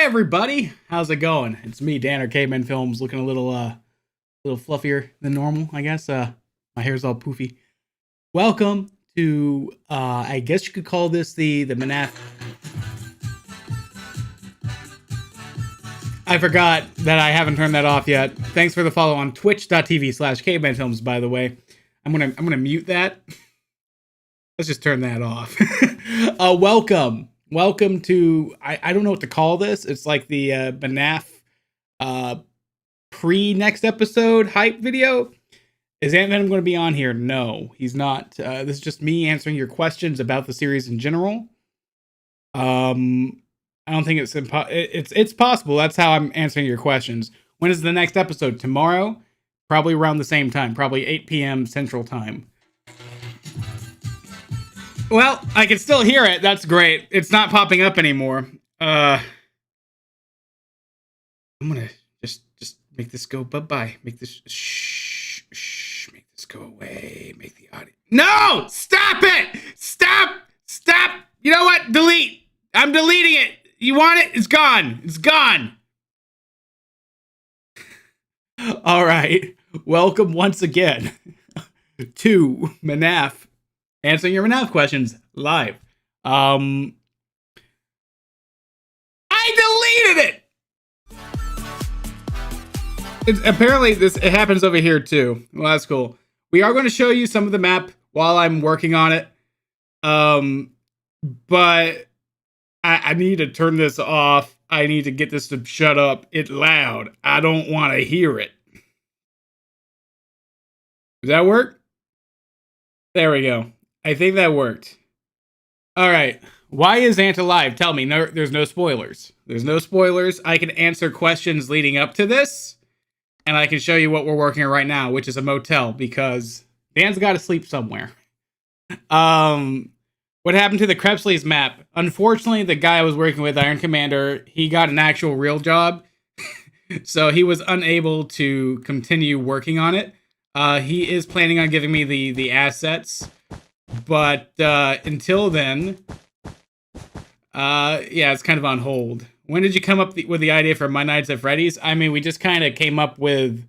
Everybody, how's it going? It's me, Dan or Caveman Films, looking a little fluffier than normal, I guess. My hair's all poofy. Welcome to I guess you could call this the MNAF. I forgot that I haven't turned that off yet. Thanks for the follow on twitch.tv/Caveman Films, by the way. I'm gonna mute that. Let's just turn that off. Welcome to, I don't know what to call this. It's like the MNAF pre-next episode hype video. Is AntVenom going to be on here? No, he's not. This is just me answering your questions about the series in general. I don't think it's possible. That's how I'm answering your questions. When is the next episode? Tomorrow? Probably around the same time. Probably 8 p.m. Central Time. Well, I can still hear it. That's great. It's not popping up anymore. I'm gonna just make this go bye-bye. Make this shh. Make this go away. Make the audio. No! Stop it! Stop! You know what? Delete. I'm deleting it. You want it? It's gone. It's gone. All right. Welcome once again to MNAF. Answering your MNAF questions live. I deleted it! Apparently it happens over here too. Well, that's cool. We are going to show you some of the map while I'm working on it. But I need to turn this off. I need to get this to shut up. It's loud. I don't want to hear it. Does that work? There we go. I think that worked. All right. Why is Ant alive? Tell me. No, there's no spoilers. There's no spoilers. I can answer questions leading up to this, and I can show you what we're working on right now, which is a motel, because Dan's got to sleep somewhere. What happened to the Krebsley's map? Unfortunately, the guy I was working with, Iron Commander, he got an actual real job, so he was unable to continue working on it. He is planning on giving me the assets. But until then, yeah, it's kind of on hold. When did you come up with the idea for My Nights at Freddy's? I mean, we just kind of came up with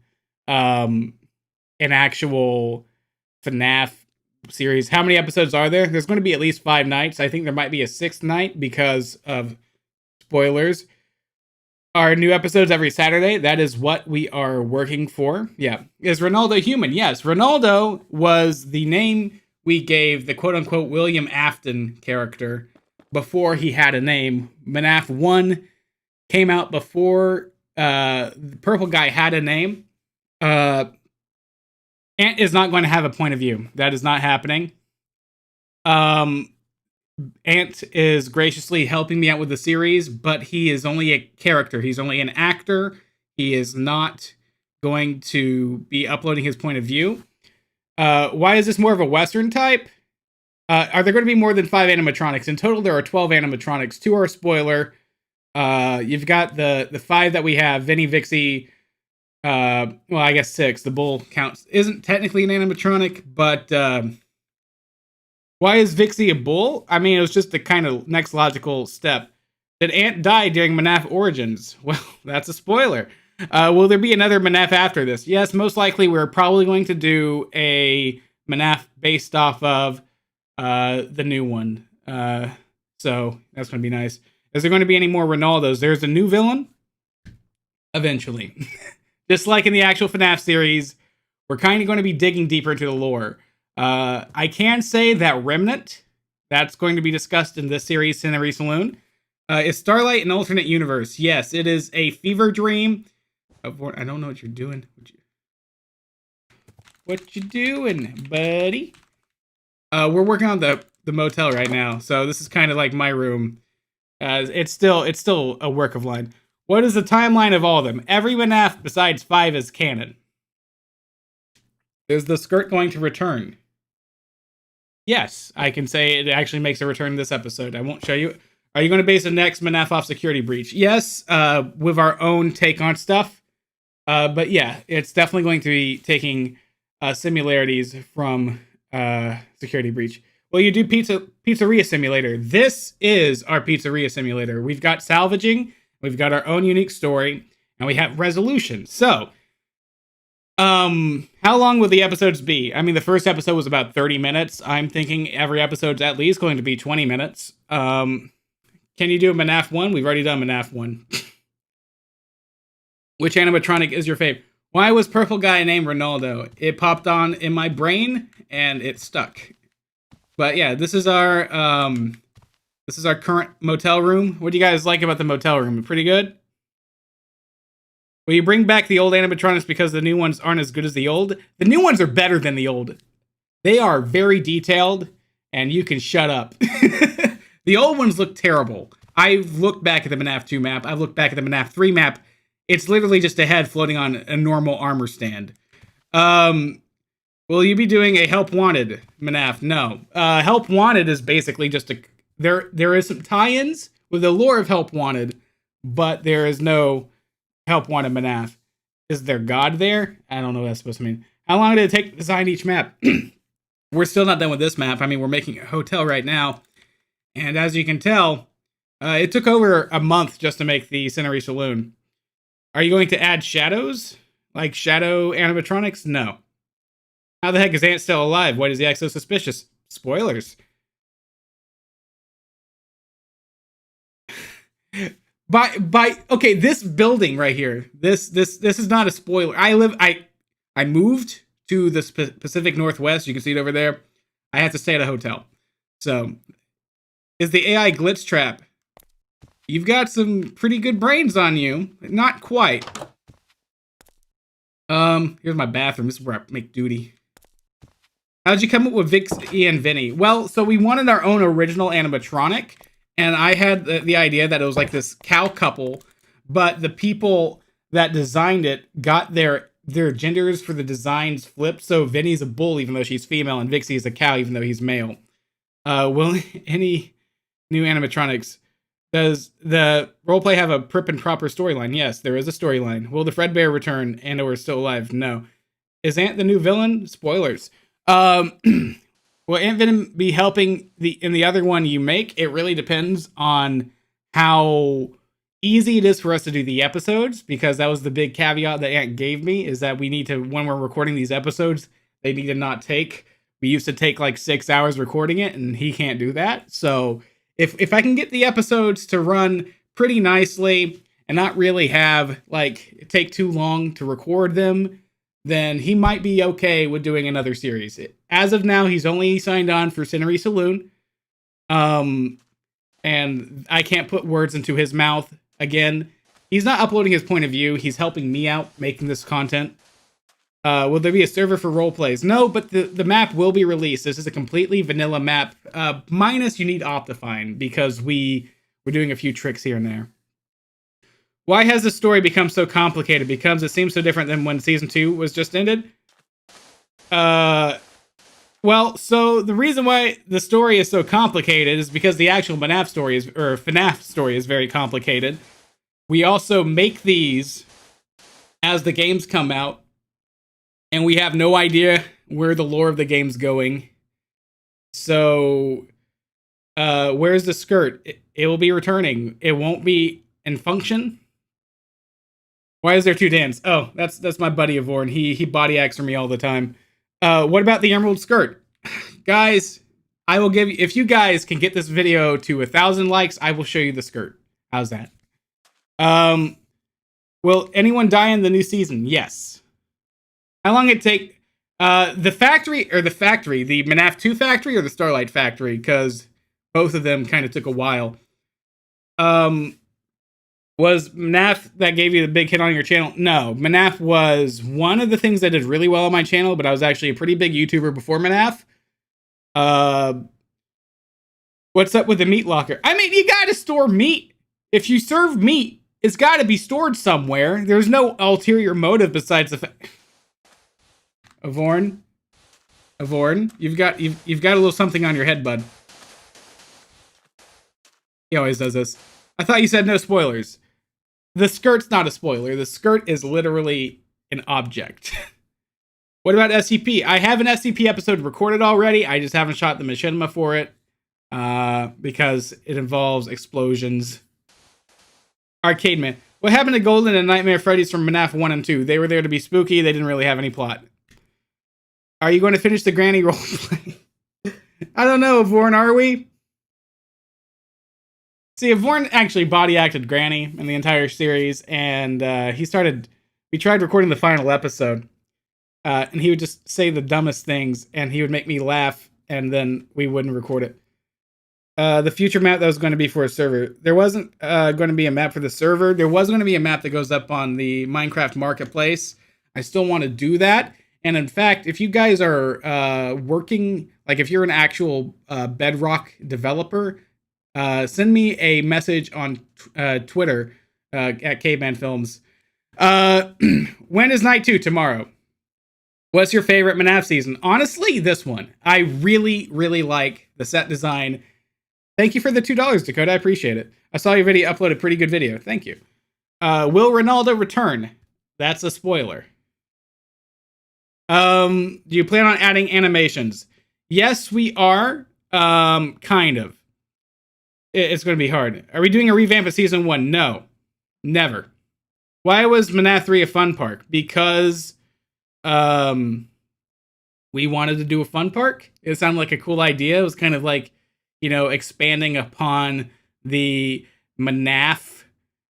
an actual FNAF series. How many episodes are there? There's going to be at least 5 nights. I think there might be a 6th night because of spoilers. Our new episodes every Saturday. That is what we are working for. Yeah. Is Ronaldo human? Yes. Ronaldo was the name we gave the quote-unquote William Afton character before he had a name. MNAF 1 came out before the purple guy had a name. Ant is not going to have a point of view. That is not happening. Ant is graciously helping me out with the series, but he is only a character. He's only an actor. He is not going to be uploading his point of view. Why is this more of a Western type? Are there going to be more than 5 animatronics? In total, there are 12 animatronics. 2 are a spoiler. You've got the 5 that we have. Vinny, Vixie. Well, I guess 6. The bull counts. Isn't technically an animatronic, but why is Vixie a bull? I mean, it was just the kind of next logical step. Did Ant die during MNAF Origins? Well, that's a spoiler. Will there be another MNAF after this? Yes, most likely we're probably going to do a MNAF based off of the new one. So that's going to be nice. Is there going to be any more Ronaldos? There's a new villain? Eventually. Just like in the actual FNAF series, we're kind of going to be digging deeper into the lore. I can say that Remnant, that's going to be discussed in this series, Senary Saloon. Is Starlight an alternate universe? Yes, it is a fever dream. I don't know what you're doing. What you doing, buddy? We're working on the motel right now, so this is kind of like my room. It's still a work of line. What is the timeline of all of them? Every MNAF besides 5 is canon. Is the skirt going to return? Yes, I can say it actually makes a return this episode. I won't show you. Are you going to base the next MNAF off security breach? Yes, with our own take on stuff. But yeah, it's definitely going to be taking similarities from security breach. Well, you do pizzeria simulator. This is our pizzeria simulator. We've got salvaging, we've got our own unique story, and we have resolution. So, how long will the episodes be? I mean, the first episode was about 30 minutes. I'm thinking every episode's at least going to be 20 minutes. Can you do a MNAF 1? We've already done MNAF 1. Which animatronic is your fave? Why was purple guy named Ronaldo? It popped on in my brain and it stuck. But yeah, this is our current motel room. What do you guys like about the motel room? Pretty good? Will you bring back the old animatronics because the new ones aren't as good as the old? The new ones are better than the old. They are very detailed, and you can shut up. The old ones look terrible. I've looked back at the MNAF 2 map. I've looked back at the MNAF 3 map. It's literally just a head floating on a normal armor stand. Will you be doing a Help Wanted MNAF? No. Help Wanted is basically just a... There is some tie-ins with the lore of Help Wanted, but there is no Help Wanted MNAF. Is there God there? I don't know what that's supposed to mean. How long did it take to design each map? We're still not done with this map. I mean, we're making a hotel right now. And as you can tell, it took over a month just to make the Senary Saloon. Are you going to add shadows? Like shadow animatronics? No. How the heck is Ant still alive? Why does he act so suspicious? Spoilers. Okay, this building right here. This is not a spoiler. I moved to the Pacific Northwest. You can see it over there. I have to stay at a hotel. So, is the AI glitch trap? You've got some pretty good brains on you. Not quite. Here's my bathroom. This is where I make duty. How'd you come up with Vixie and Vinny? Well, so we wanted our own original animatronic, and I had the idea that it was like this cow couple, but the people that designed it got their genders for the designs flipped, so Vinny's a bull even though she's female, and Vixie is a cow even though he's male. Will any new animatronics... Does the roleplay have a prip and proper storyline? Yes, there is a storyline. Will the Fredbear return and or still alive? No. Is Ant the new villain? Spoilers. Will AntVenom be helping in the other one you make? It really depends on how easy it is for us to do the episodes, because that was the big caveat that Ant gave me, is that we need to, when we're recording these episodes, they need to not take... We used to take like 6 hours recording it, and he can't do that, so... If I can get the episodes to run pretty nicely and not really have, like, take too long to record them, then he might be okay with doing another series. As of now, he's only signed on for Senary Saloon. And I can't put words into his mouth. Again, he's not uploading his point of view. He's helping me out making this content. Will there be a server for roleplays? No, but the map will be released. This is a completely vanilla map. Minus you need Optifine, because we're doing a few tricks here and there. Why has the story become so complicated? Because it seems so different than when Season 2 was just ended? Well, so the reason why the story is so complicated is because the actual MNAF story or FNAF story is very complicated. We also make these as the games come out, and we have no idea where the lore of the game's going. So, where's the skirt? It will be returning. It won't be in function. Why is there 2 Dans? Oh, that's my buddy Avorn. He body acts for me all the time. What about the emerald skirt? Guys, I will give you... If you guys can get this video to 1,000 likes, I will show you the skirt. How's that? Will anyone die in the new season? Yes. How long it take? The MNAF 2 factory or the Starlight factory? Because both of them kind of took a while. Was MNAF that gave you the big hit on your channel? No, MNAF was one of the things that did really well on my channel, but I was actually a pretty big YouTuber before MNAF. What's up with the meat locker? I mean, you gotta store meat. If you serve meat, it's gotta be stored somewhere. There's no ulterior motive besides the fact. Avorn, you've got a little something on your head, bud. He always does this. I thought you said no spoilers. The skirt's not a spoiler. The skirt is literally an object. What about SCP? I have an SCP episode recorded already. I just haven't shot the machinima for it because it involves explosions. Arcade Man. What happened to Golden and Nightmare Freddy's from MNAF 1 and 2? They were there to be spooky. They didn't really have any plot. Are you going to finish the Granny roleplay? I don't know, Vorn, are we? See, Vorn actually body acted Granny in the entire series, and we tried recording the final episode, and he would just say the dumbest things, and he would make me laugh, and then we wouldn't record it. The future map that was going to be for a server. There wasn't going to be a map for the server. There was going to be a map that goes up on the Minecraft Marketplace. I still want to do that. And in fact, if you guys are working, like if you're an actual Bedrock developer, send me a message on Twitter at Caveman Films. When is night 2? Tomorrow. What's your favorite MNAF season? Honestly, this one. I really, really like the set design. Thank you for the $2, Dakota. I appreciate it. I saw your video upload a pretty good video. Thank you. Will Ronaldo return? That's a spoiler. Do you plan on adding animations? Yes, we are. Kind of. It's going to be hard. Are we doing a revamp of season 1? No. Never. Why was MNAF 3 a fun park? Because we wanted to do a fun park. It sounded like a cool idea. It was kind of like, expanding upon the MNAF,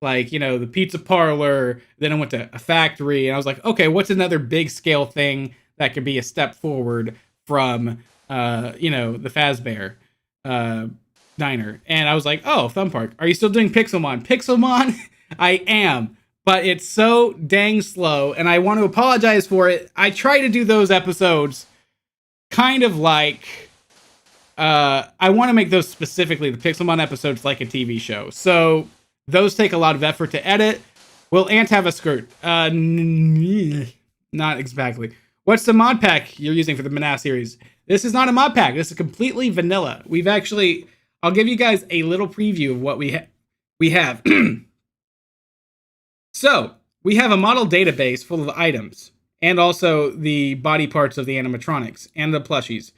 like, the pizza parlor. Then I went to a factory, and I was like, okay, what's another big scale thing that could be a step forward from, the Fazbear diner? And I was like, oh, Fun Park. Are you still doing Pixelmon? Pixelmon? I am, but it's so dang slow, and I want to apologize for it. I try to do those episodes kind of like, I want to make those specifically, the Pixelmon episodes, like a TV show. So those take a lot of effort to edit. Will Ant have a skirt? Not exactly. What's the mod pack you're using for the MNAF series? This is not a mod pack. This is completely vanilla. We've actually, I'll give you guys a little preview of what we have. So, we have a model database full of items, and also the body parts of the animatronics, and the plushies.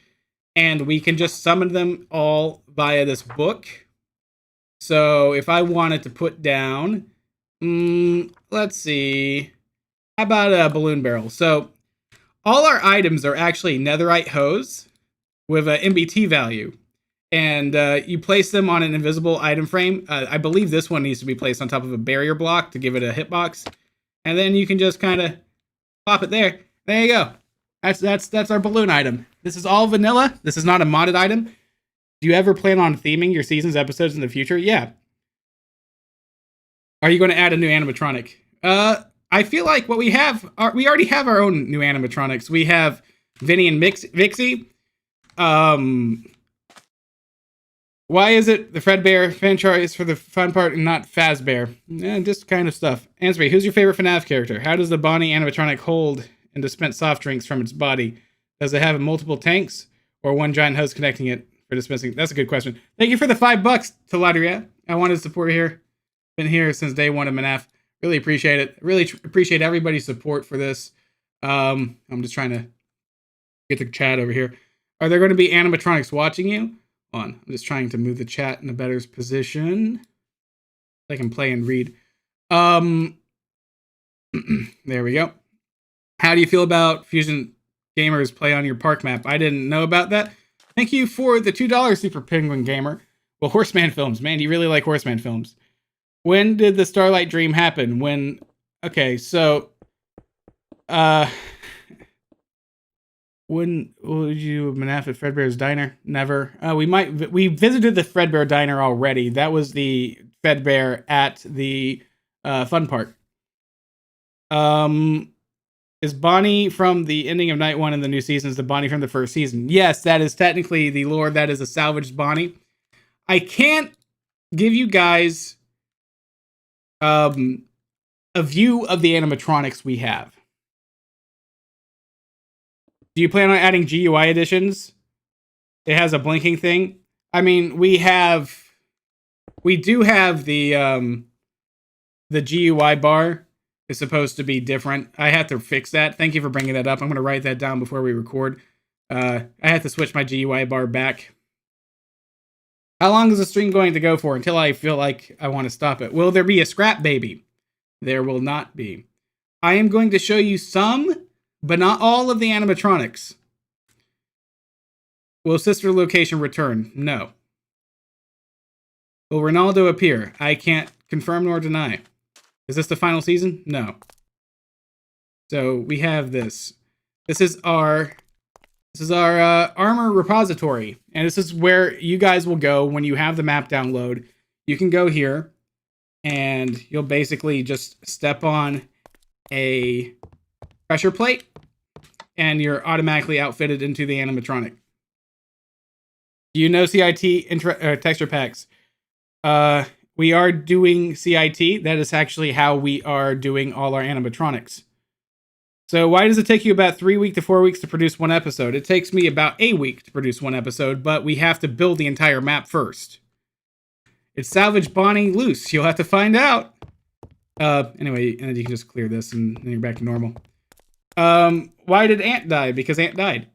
And we can just summon them all via this book. So, if I wanted to put down, let's see, how about a balloon barrel? So, all our items are actually netherite hose with an MBT value. And you place them on an invisible item frame. I believe this one needs to be placed on top of a barrier block to give it a hitbox. And then you can just kind of pop it there. There you go. That's our balloon item. This is all vanilla. This is not a modded item. Do you ever plan on theming your season's episodes in the future? Yeah. Are you going to add a new animatronic? I feel like what we have, we already have our own new animatronics. We have Vinny and Vixie. Why is it the Fredbear franchise for the fun part and not Fazbear? Just kind of stuff. Answer me, who's your favorite FNAF character? How does the Bonnie animatronic hold and dispense soft drinks from its body? Does it have multiple tanks or one giant hose connecting it for dispensing? That's a good question. Thank you for the $5, Taladria. I wanted support here. Been here since day one of MNAF. Really appreciate it. Really appreciate everybody's support for this. I'm just trying to get the chat over here. Are there going to be animatronics watching you? On. I'm just trying to move the chat in a better position. I can play and read. There we go. How do you feel about Fusion Gamers play on your park map? I didn't know about that. Thank you for the $2, Super Penguin Gamer. Well, Horseman Films. Man, do you really like Horseman Films? When did the Starlight Dream happen? When... Okay, so... When would you MNAF at Fredbear's Diner? Never. We visited the Fredbear Diner already. That was the Fedbear at the fun park. Is Bonnie from the ending of night 1 in the new season is the Bonnie from the first season? Yes, that is technically the lore. That is a salvaged Bonnie. I can't give you guys a view of the animatronics we have. Do you plan on adding GUI additions? It has a blinking thing. I mean, we do have the GUI bar is supposed to be different. I have to fix that. Thank you for bringing that up. I'm going to write that down before we record. I have to switch my GUI bar back. How long is the stream going to go for until I feel like I want to stop it? Will there be a scrap baby? There will not be. I am going to show you some, but not all of the animatronics. Will sister location return? No. Will Ronaldo appear? I can't confirm nor deny. Is this the final season? No. So we have this. This is our armor repository, and this is where you guys will go when you have the map download. You can go here, and you'll basically just step on a pressure plate, and you're automatically outfitted into the animatronic. Do you know CIT texture packs? We are doing CIT. That is actually how we are doing all our animatronics. So why does it take you about 3 weeks to 4 weeks to produce one episode? It takes me about a week to produce one episode, but we have to build the entire map first. It's salvage Bonnie loose. You'll have to find out. Anyway, and then you can just clear this and then you're back to normal. Why did Ant die? Because Ant died.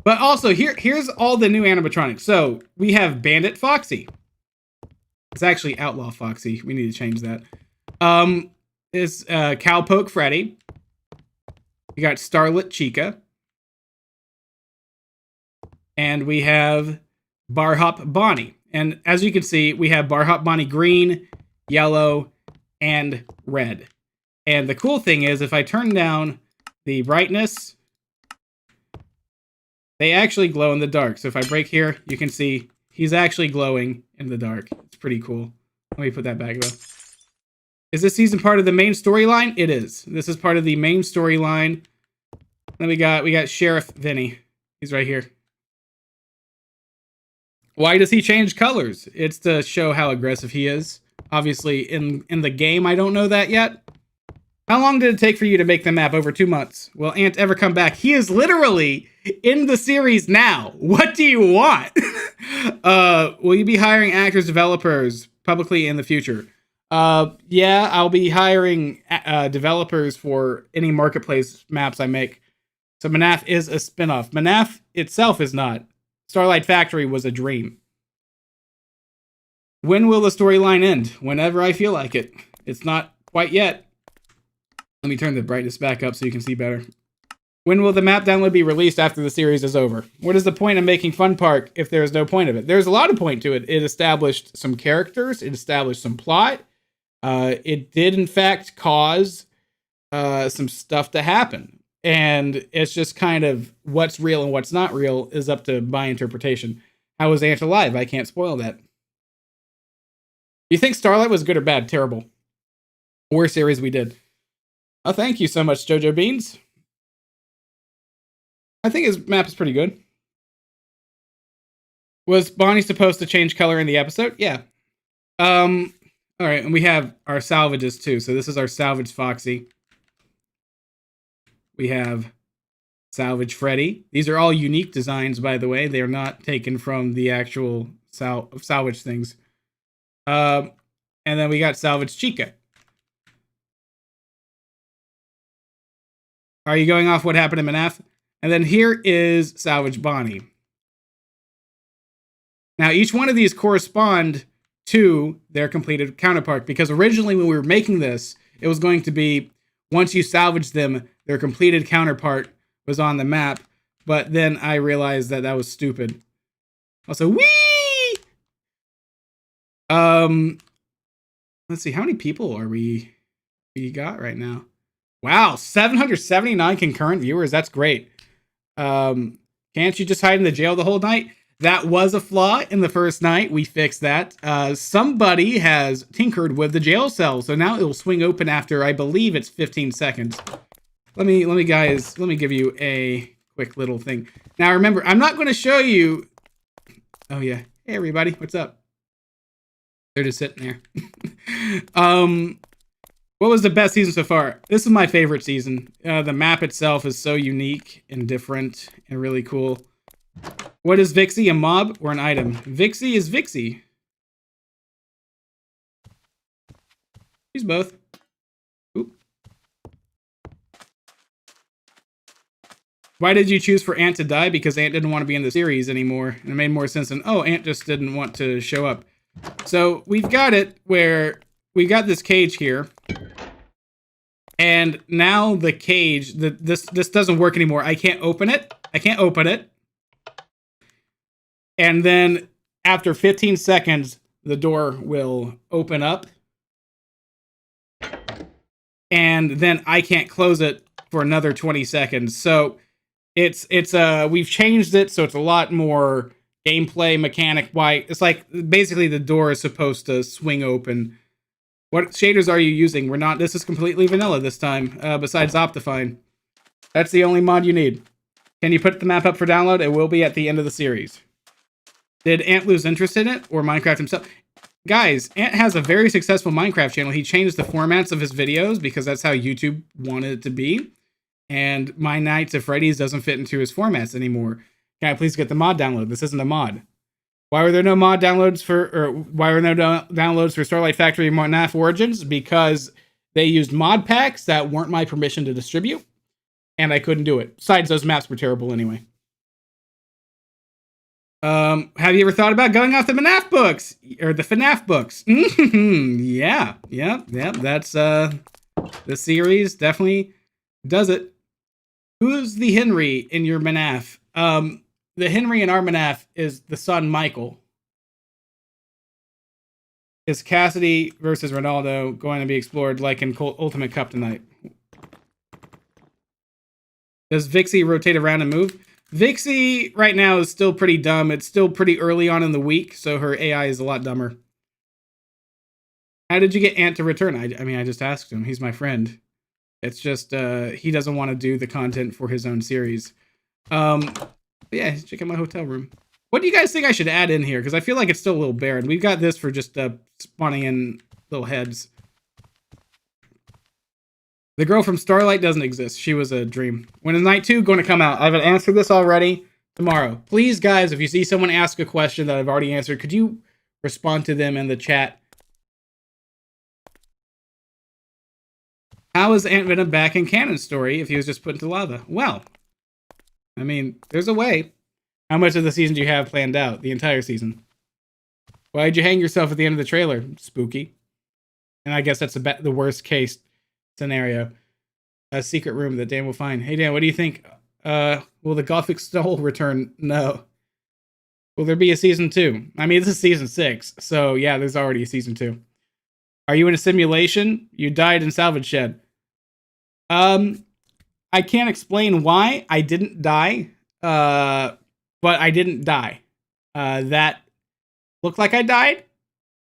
But also, here's all the new animatronics. So we have Bandit Foxy. It's actually Outlaw Foxy. We need to change that. It's Cowpoke Freddy. We got Starlet Chica. And we have Barhop Bonnie. And as you can see, we have Barhop Bonnie green, yellow, and red. And the cool thing is, if I turn down the brightness, they actually glow in the dark. So if I break here, you can see he's actually glowing in the dark. It's pretty cool. Let me put that back though. Is this season part of the main storyline? It is. This is part of the main storyline. Then we got Sheriff Vinny. He's right here. Why does he change colors? It's to show how aggressive he is. Obviously, in the game, I don't know that yet. How long did it take for you to make the map? Over 2 months. Will Ant ever come back? He is literally in the series now. What do you want? Will you be hiring actors, developers publicly in the future? Yeah, I'll be hiring developers for any marketplace maps I make. So MNAF is a spinoff. MNAF itself is not. Starlight Factory was a dream. When will the storyline end? Whenever I feel like it. It's not quite yet. Let me turn the brightness back up so you can see better. When will the map download be released after the series is over? What is the point of making Fun Park if there is no point of it? There's a lot of point to it. It established some characters. It established some plot. It did, in fact, cause some stuff to happen. And it's just kind of what's real and what's not real is up to my interpretation. How was Ant alive? I can't spoil that. Do you think Starlight was good or bad? Terrible. Worst series we did. Oh, thank you so much, Jojo Beans. I think his map is pretty good. Was Bonnie supposed to change color in the episode? Yeah. All right, and we have our salvages too. So this is our salvage Foxy. We have salvage Freddy. These are all unique designs, by the way. They are not taken from the actual salvage things. And then we got salvage Chica. Are you going off what happened in MNAF? And then here is salvage Bonnie. Now, each one of these correspond to their completed counterpart, because originally when we were making this, it was going to be once you salvage them, their completed counterpart was on the map, but then I realized that that was stupid. Also, whee! Let's see, how many people are we got right now? Wow, 779 concurrent viewers. That's great. Can't you just hide in the jail the whole night? That was a flaw in the first night. We fixed that. Somebody has tinkered with the jail cell, so now it will swing open after, I believe it's 15 seconds. Let me give you a quick little thing. Now remember, I'm not going to show you. Oh yeah, hey everybody, what's up? They're just sitting there. What was the best season so far? This is my favorite season. The map itself is so unique and different and really cool. What is Vixie, a mob or an item? Vixie is Vixie. She's both. Oop. Why did you choose for Ant to die? Because Ant didn't want to be in the series anymore. And it made more sense than, oh, Ant just didn't want to show up. So we've got it where we got this cage here. And now the cage, this doesn't work anymore. I can't open it. And then after 15 seconds, the door will open up. And then I can't close it for another 20 seconds. So we've changed it so it's a lot more gameplay mechanic wise. It's like basically the door is supposed to swing open. What shaders are you using? This is completely vanilla this time, besides Optifine. That's the only mod you need. Can you put the map up for download? It will be at the end of the series. Did Ant lose interest in it, or Minecraft himself? Guys, Ant has a very successful Minecraft channel. He changed the formats of his videos because that's how YouTube wanted it to be. And My Nights at Freddy's doesn't fit into his formats anymore. Can I please get the mod download? This isn't a mod. Why were there no mod downloads why were no downloads for Starlight Factory and MNAF Origins? Because they used mod packs that weren't my permission to distribute, and I couldn't do it. Besides, those maps were terrible anyway. Have you ever thought about going off the MNAF books or the FNAF books? Yeah. That's the series definitely does it. Who's the Henry in your MNAF? The Henry in our MNAF is the son Michael. Is Cassidy versus Ronaldo going to be explored like in Ultimate Cup tonight? Does Vixie rotate around and move? Vixie right now is still pretty dumb. It's still pretty early on in the week, so her AI is a lot dumber. How did you get Ant to return? I mean, I just asked him. He's my friend. It's just he doesn't want to do the content for his own series. Yeah, check out my hotel room. What do you guys think I should add in here? Because I feel like it's still a little barren. We've got this for just spawning in little heads. The girl from Starlight doesn't exist. She was a dream. When is night 2 going to come out? I've answered this already. Tomorrow. Please, guys, if you see someone ask a question that I've already answered, could you respond to them in the chat? How is AntVenom back in canon story if he was just put into lava? Well, I mean, there's a way. How much of the season do you have planned out? The entire season. Why'd you hang yourself at the end of the trailer? Spooky. And I guess that's the worst case scenario. A secret room that Dan will find. Hey Dan, what do you think? Will the Gothic Stole return? No. Will there be a season 2? I mean, this is season 6, so yeah, there's already a season 2. Are you in a simulation? You died in Salvage Shed. I can't explain why I didn't die, but I didn't die. That looked like I died,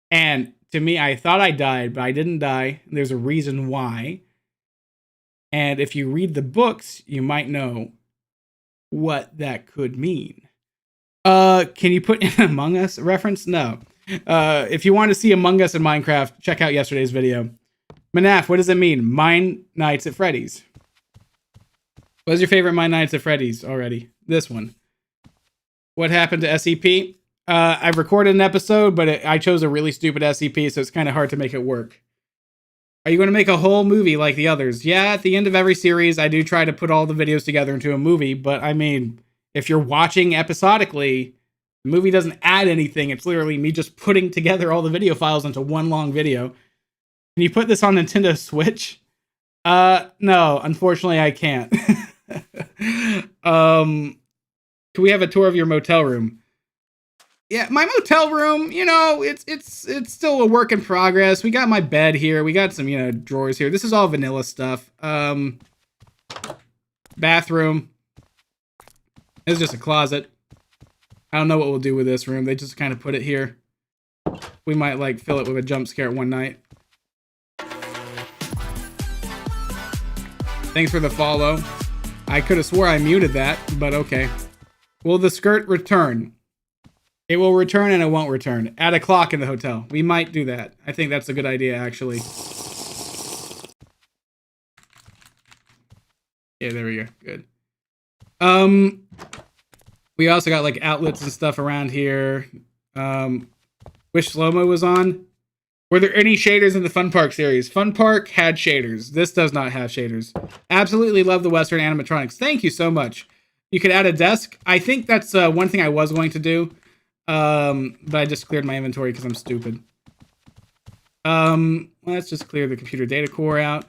and to me, I thought I died, but I didn't die. There's a reason why. And if you read the books, you might know what that could mean. Can you put in Among Us reference? No. If you want to see Among Us in Minecraft, check out yesterday's video. MNAF, what does it mean? Mine Nights at Freddy's. What's your favorite My Nights at Freddy's already? This one. What happened to SCP? I've recorded an episode, but I chose a really stupid SCP, so it's kind of hard to make it work. Are you going to make a whole movie like the others? Yeah, at the end of every series, I do try to put all the videos together into a movie, but I mean, if you're watching episodically, the movie doesn't add anything. It's literally me just putting together all the video files into one long video. Can you put this on Nintendo Switch? No, unfortunately I can't. Can we have a tour of your motel room? Yeah, my motel room, you know, it's still a work in progress. We got my bed here. We got some, drawers here. This is all vanilla stuff. Bathroom. This is just a closet. I don't know what we'll do with this room. They just kind of put it here. We might like fill it with a jump scare one night. Thanks for the follow. I could have swore I muted that, but okay. Will the skirt return? It will return and it won't return. Add a clock in the hotel. We might do that. I think that's a good idea, actually. Yeah, there we go. Good. We also got like outlets and stuff around here. Wish Slow-Mo was on. Were there any shaders in the Fun Park series? Fun Park had shaders. This does not have shaders. Absolutely love the Western animatronics. Thank you so much. You could add a desk. I think that's one thing I was going to do. But I just cleared my inventory because I'm stupid. Let's just clear the computer data core out.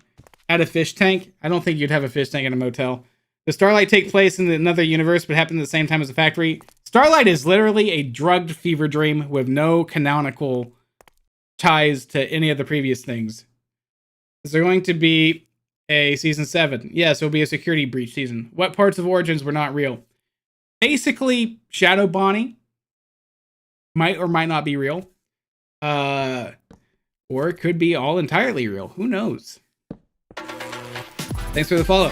Add a fish tank. I don't think you'd have a fish tank in a motel. Does Starlight take place in another universe but happen at the same time as the factory? Starlight is literally a drugged fever dream with no canonical ties to any of the previous things. Is there going to be a season 7? Yes, it'll be a security breach season. What parts of Origins were not real? Basically, Shadow Bonnie might or might not be real. Or it could be all entirely real. Who knows? Thanks for the follow.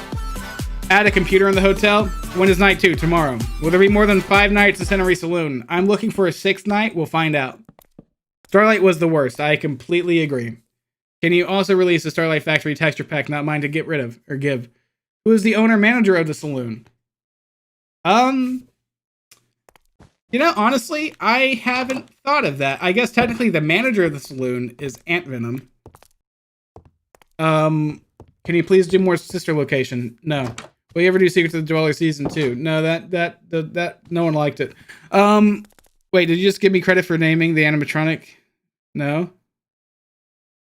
Add a computer in the hotel. When is night 2? Tomorrow. Will there be more than 5 nights in Senary Saloon? I'm looking for a 6th night. We'll find out. Starlight was the worst. I completely agree. Can you also release the Starlight Factory texture pack, not mine, to get rid of or give? Who is the owner manager of the saloon? You know, honestly, I haven't thought of that. I guess technically the manager of the saloon is AntVenom. Can you please do more sister location? No. Will you ever do Secrets of the Dweller season 2? No, that no one liked it. Wait, did you just give me credit for naming the animatronic? No.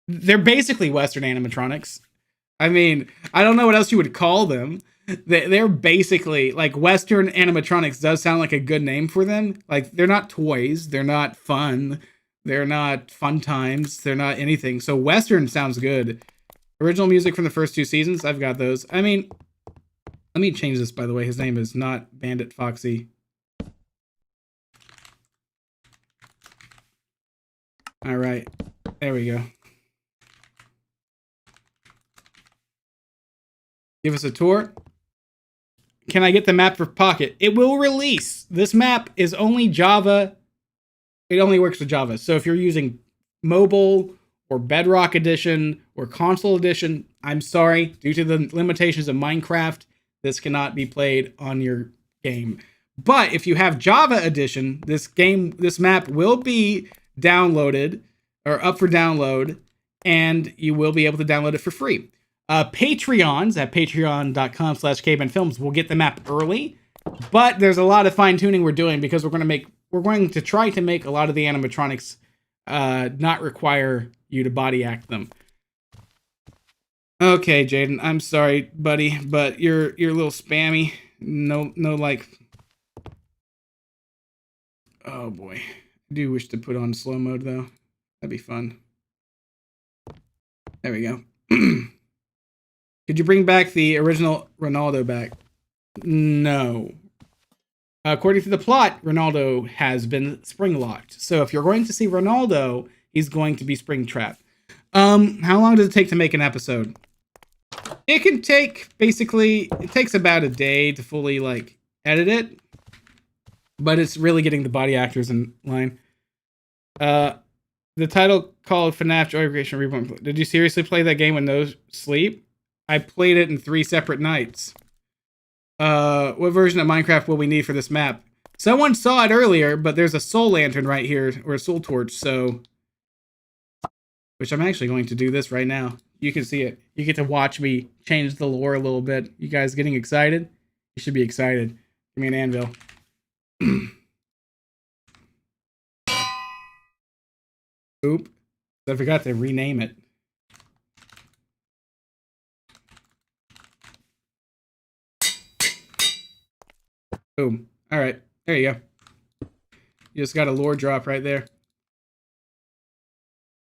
They're basically Western animatronics. I mean, I don't know what else you would call them. They're basically, like, Western animatronics does sound like a good name for them. Like, they're not toys. They're not fun. They're not fun times. They're not anything. So Western sounds good. Original music from the first 2 seasons. I've got those. I mean, let me change this, by the way. His name is not Bandit Foxy. All right. There we go. Give us a tour. Can I get the map for Pocket? It will release. This map is only Java. It only works with Java. So if you're using mobile or Bedrock Edition or Console Edition, I'm sorry. Due to the limitations of Minecraft, this cannot be played on your game. But if you have Java Edition, this map will be downloaded or up for download, and you will be able to download it for free. Patreons at patreon.com/cavemanfilms will get the map early, but there's a lot of fine tuning we're doing because we're going to try to make a lot of the animatronics not require you to body act them. Okay, Jaden, I'm sorry, buddy, but you're a little spammy. No, like. Oh boy, I do wish to put on slow mode though. That'd be fun. There we go. Could you bring back the original Ronaldo back? No. According to the plot, Ronaldo has been spring locked. So if you're going to see Ronaldo, he's going to be spring trapped. How long does it take to make an episode? It can take, basically, it takes about a day to fully, like, edit it. But it's really getting the body actors in line. The title called FNAF Joy Creation Reborn. Did you seriously play that game with no sleep? I played it in 3 separate nights. What version of Minecraft will we need for this map? Someone saw it earlier, but there's a soul lantern right here, or a soul torch, so... Which I'm actually going to do this right now. You can see it. You get to watch me change the lore a little bit. You guys getting excited? You should be excited. Give me an anvil. Oop. I forgot to rename it. Boom. All right. There you go. You just got a lore drop right there.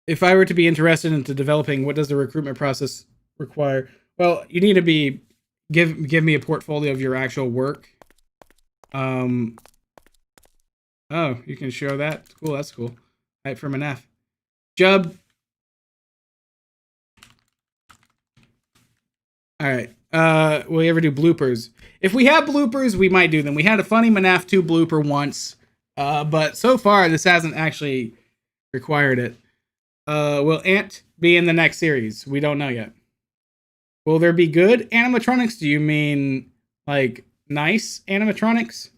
If I were to be interested into developing, what does the recruitment process require? Well, you need to be give me a portfolio of your actual work. Oh, you can show that. Cool, that's cool. Right from MNAF. Jub. All right. Will we ever do bloopers? If we have bloopers, we might do them. We had a funny MNAF 2 blooper once, but so far this hasn't actually required it. Will Ant be in the next series? We don't know yet. Will there be good animatronics? Do you mean like nice animatronics?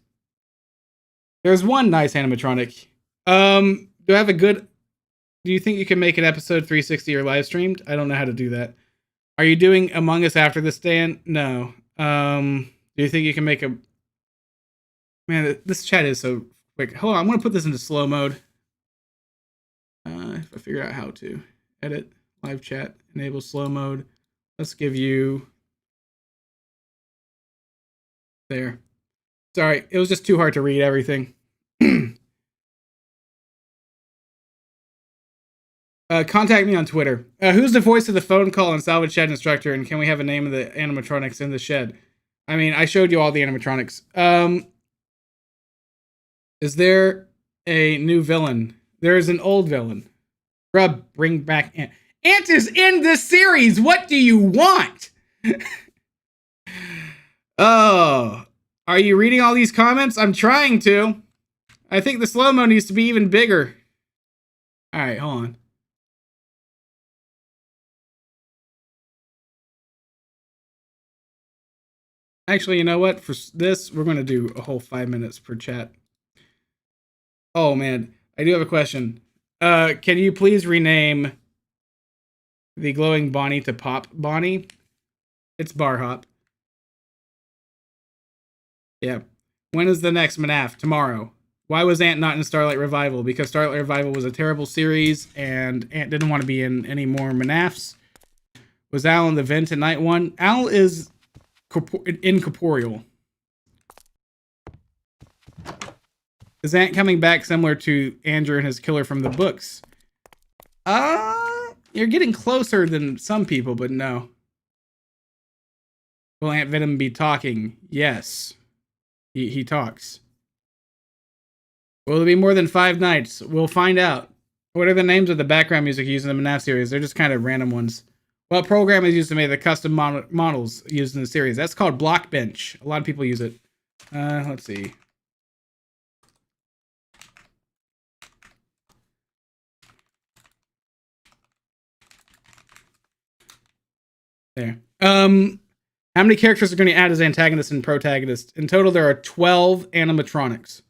There's one nice animatronic. Do I have a good? Do you think you can make an episode 360 or live streamed? I don't know how to do that. Are you doing Among Us after this, Dan? No. Do you think you can make a? Man, this chat is so quick. Hold on, I'm gonna put this into slow mode. If I figure out how to edit live chat, enable slow mode. Let's give you there. Sorry, it was just too hard to read everything. Contact me on Twitter. Who's the voice of the phone call and salvage shed instructor? And can we have a name of the animatronics in the shed? I mean, I showed you all the animatronics. Is there a new villain? There is an old villain. Grub, bring back Ant. Ant is in this series. What do you want? Oh, are you reading all these comments? I'm trying to. I think the slow-mo needs to be even bigger. All right, hold on. Actually, you know what? For this, we're going to do a whole 5 minutes per chat. Oh, man. I do have a question. Can you please rename the glowing Bonnie to Pop Bonnie? It's Bar Hop. Yeah. When is the next MNAF? Tomorrow. Why was Ant not in Starlight Revival? Because Starlight Revival was a terrible series, and Ant didn't want to be in any more MNAFs. Was Al in the vent at night one? Al is incorporeal. Is Ant coming back similar to Andrew and his killer from the books? You're getting closer than some people, but no. Will AntVenom be talking? Yes. He talks. Will there be more than 5 nights? We'll find out. What are the names of the background music used in the MNAF series? They're just kind of random ones. What program is used to make the custom models used in the series? That's called Blockbench. A lot of people use it. Let's see. There. How many characters are going to add as antagonists and protagonists? In total, there are 12 animatronics.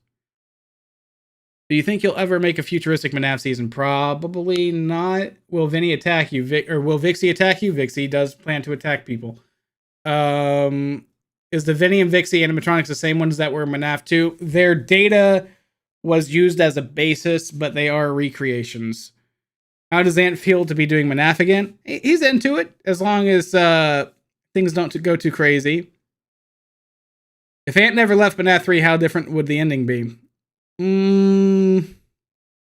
Do you think you'll ever make a futuristic MNAF season? Probably not. Will Vinny attack you? Or will Vixie attack you? Vixie does plan to attack people. Is the Vinny and Vixie animatronics the same ones that were MNAF 2? Their data was used as a basis, but they are recreations. How does Ant feel to be doing MNAF again? He's into it, as long as things don't go too crazy. If Ant never left MNAF 3, how different would the ending be? MNAF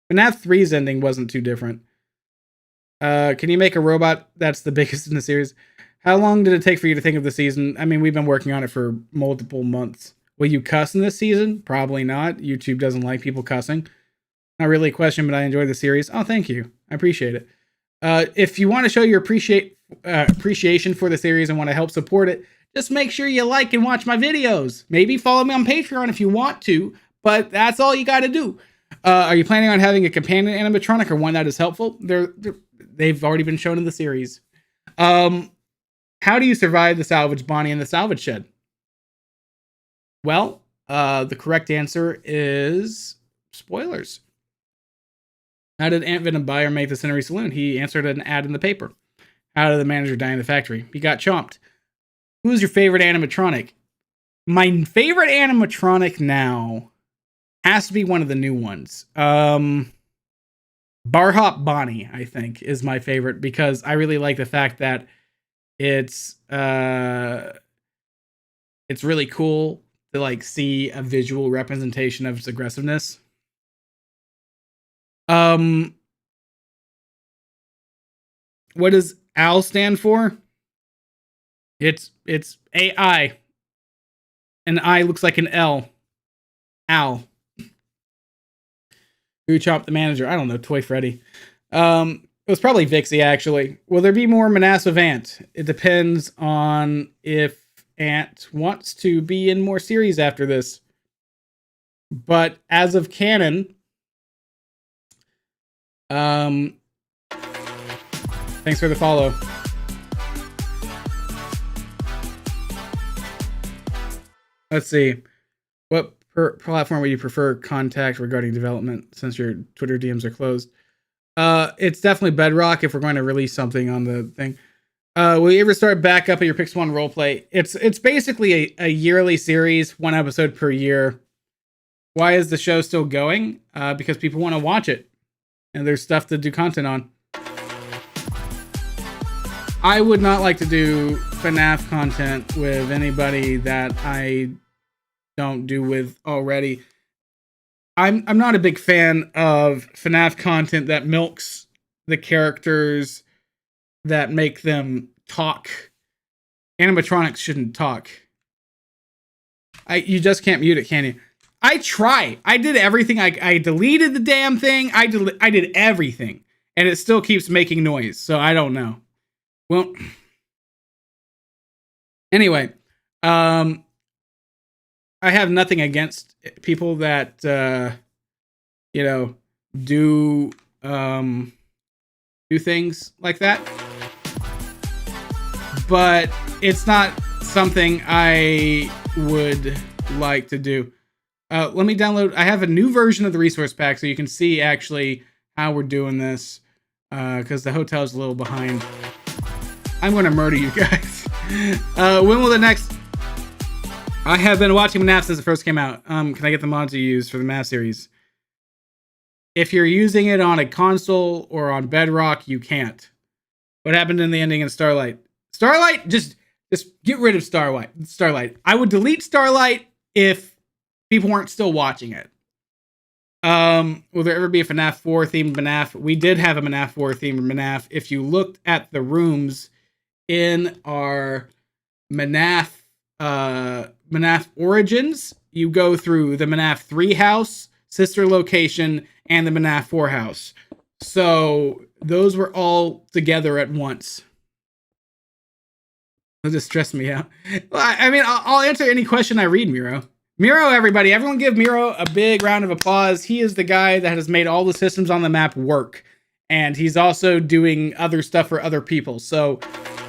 3's ending wasn't too different. Can you make a robot that's the biggest in the series? How long did it take for you to think of the season? I mean, we've been working on it for multiple months. Will you cuss in this season? Probably not. YouTube doesn't like people cussing. Not really a question, but I enjoyed the series. Oh, thank you. I appreciate it. If you want to show your appreciation for the series and want to help support it, just make sure you like and watch my videos. Maybe follow me on Patreon if you want to, but that's all you got to do. Are you planning on having a companion animatronic or one that is helpful? They've already been shown in the series. How do you survive the salvage Bonnie in the salvage shed? Well, the correct answer is spoilers. How did AntVenom buy or make the Senary Saloon? He answered an ad in the paper. How did the manager die in the factory? He got chomped. Who's your favorite animatronic? My favorite animatronic now has to be one of the new ones. Bar Hop Bonnie, I think, is my favorite because I really like the fact that it's really cool to like see a visual representation of its aggressiveness. What does AL stand for? It's AI. An I looks like an L. AL. Who chopped the manager? I don't know. Toy Freddy. It was probably Vixie, actually. Will there be more MNAFs of Ant? It depends on if Ant wants to be in more series after this. But as of canon, thanks for the follow. Let's see. What platform would you prefer contact regarding development since your Twitter DMs are closed? It's definitely Bedrock if we're going to release something on the thing. Will you ever start back up at your Pix One roleplay? It's basically a yearly series, 1 episode per year. Why is the show still going? Because people want to watch it, and there's stuff to do content on. I would not like to do FNAF content with anybody that I don't do with already. I'm not a big fan of FNAF content that milks the characters, that make them talk. Animatronics shouldn't talk. You just can't mute it, can you? I try. I did everything. I deleted the damn thing. I did everything, and it still keeps making noise. So I don't know. Well, anyway, I have nothing against people that do things like that, but it's not something I would like to do. Let me download. I have a new version of the resource pack so you can see actually how we're doing this, because the hotel is a little behind. I'm going to murder you guys. When will the next... I have been watching MNAF since it first came out. Can I get the mods you use for the MNAF series? If you're using it on a console or on Bedrock, you can't. What happened in the ending in Starlight? Starlight, just get rid of Starlight. I would delete Starlight if people weren't still watching it. Will there ever be a FNAF 4 themed MNAF? We did have a MNAF 4 themed MNAF. If you looked at the rooms in our MNAF Origins, you go through the MNAF 3 house, sister location, and the MNAF 4 house. So those were all together at once. That just stressed me out. Well, I mean, I'll answer any question I read, Miro. Miro, everybody. Everyone give Miro a big round of applause. He is the guy that has made all the systems on the map work. And he's also doing other stuff for other people. So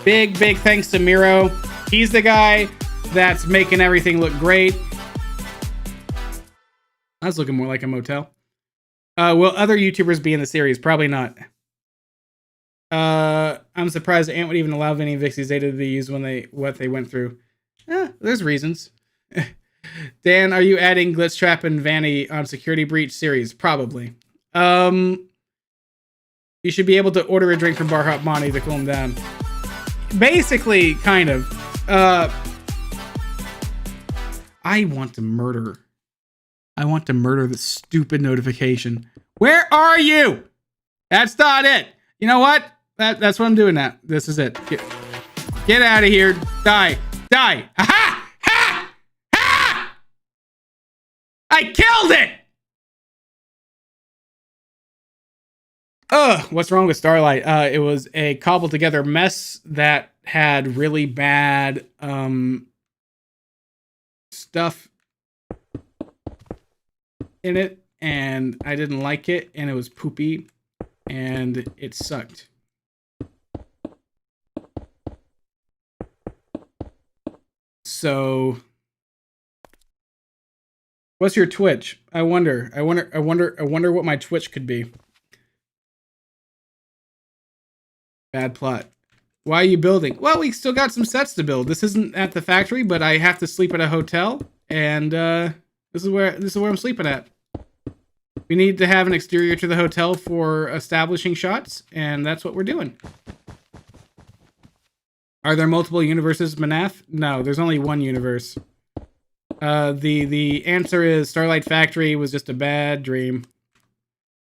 big thanks to Miro. He's the guy that's making everything look great. That's looking more like a motel. Will other YouTubers be in the series? Probably not. I'm surprised Ant would even allow Vinny and Vixie's data to be used when what they went through. There's reasons. Dan, are you adding Glitch Trap and Vanny on Security Breach series? Probably. You should be able to order a drink from Bar Hop Monty to cool him down. Basically, kind of. I want to murder this stupid notification. Where are you? That's not it. You know what? That's what I'm doing now. This is it. Get out of here. Die. Aha! Ha! Ha! I killed it! What's wrong with Starlight? It was a cobbled together mess that had really bad stuff in it, and I didn't like it, and it was poopy, and it sucked. So, what's your Twitch? I wonder what my Twitch could be. Bad plot. Why are you building? Well, we still got some sets to build. This isn't at the factory, but I have to sleep at a hotel, and this is where I'm sleeping at. We need to have an exterior to the hotel for establishing shots, and that's what we're doing. Are there multiple universes, MNAF? No, there's only one universe. The answer is Starlight Factory was just a bad dream.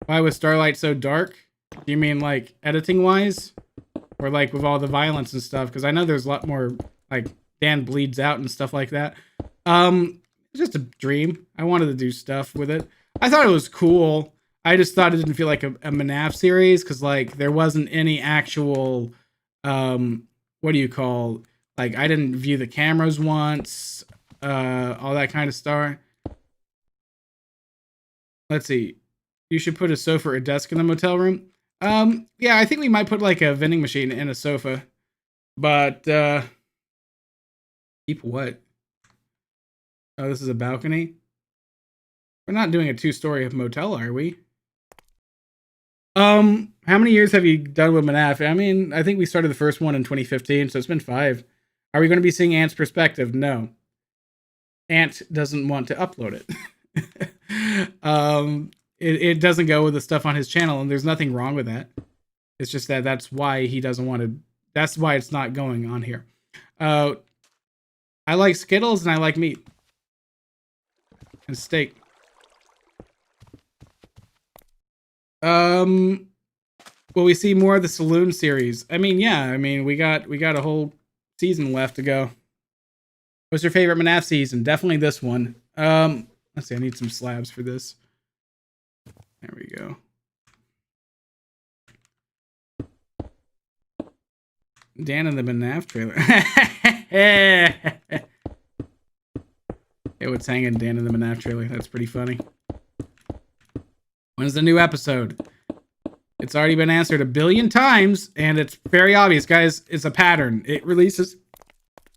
Why was Starlight so dark? Do you mean like editing wise? Or like with all the violence and stuff? Because I know there's a lot more, like Dan bleeds out and stuff like that. It's just a dream. I wanted to do stuff with it. I thought it was cool. I just thought it didn't feel like a MNAF series because like there wasn't any actual what do you call, like I didn't view the cameras once, all that kind of stuff. Let's see. You should put a sofa or a desk in the motel room. Yeah, I think we might put like a vending machine in a sofa. But keep what? Oh, this is a balcony. We're not doing a 2-story motel, are we? How many years have you done with MNAF? I mean, I think we started the first one in 2015, so it's been 5. Are we going to be seeing Ant's perspective? No. Ant doesn't want to upload it. It doesn't go with the stuff on his channel, and there's nothing wrong with that. It's just that that's why he doesn't want to. That's why it's not going on here. I like Skittles and I like meat and steak. Will we see more of the Saloon series? I mean, yeah. I mean, we got a whole season left to go. What's your favorite MNAF season? Definitely this one. Let's see. I need some slabs for this. There we go. Dan in the MNAF trailer. It was hanging Dan in the MNAF trailer. That's pretty funny. When's the new episode? It's already been answered 1 billion times, and it's very obvious, guys. It's a pattern. It releases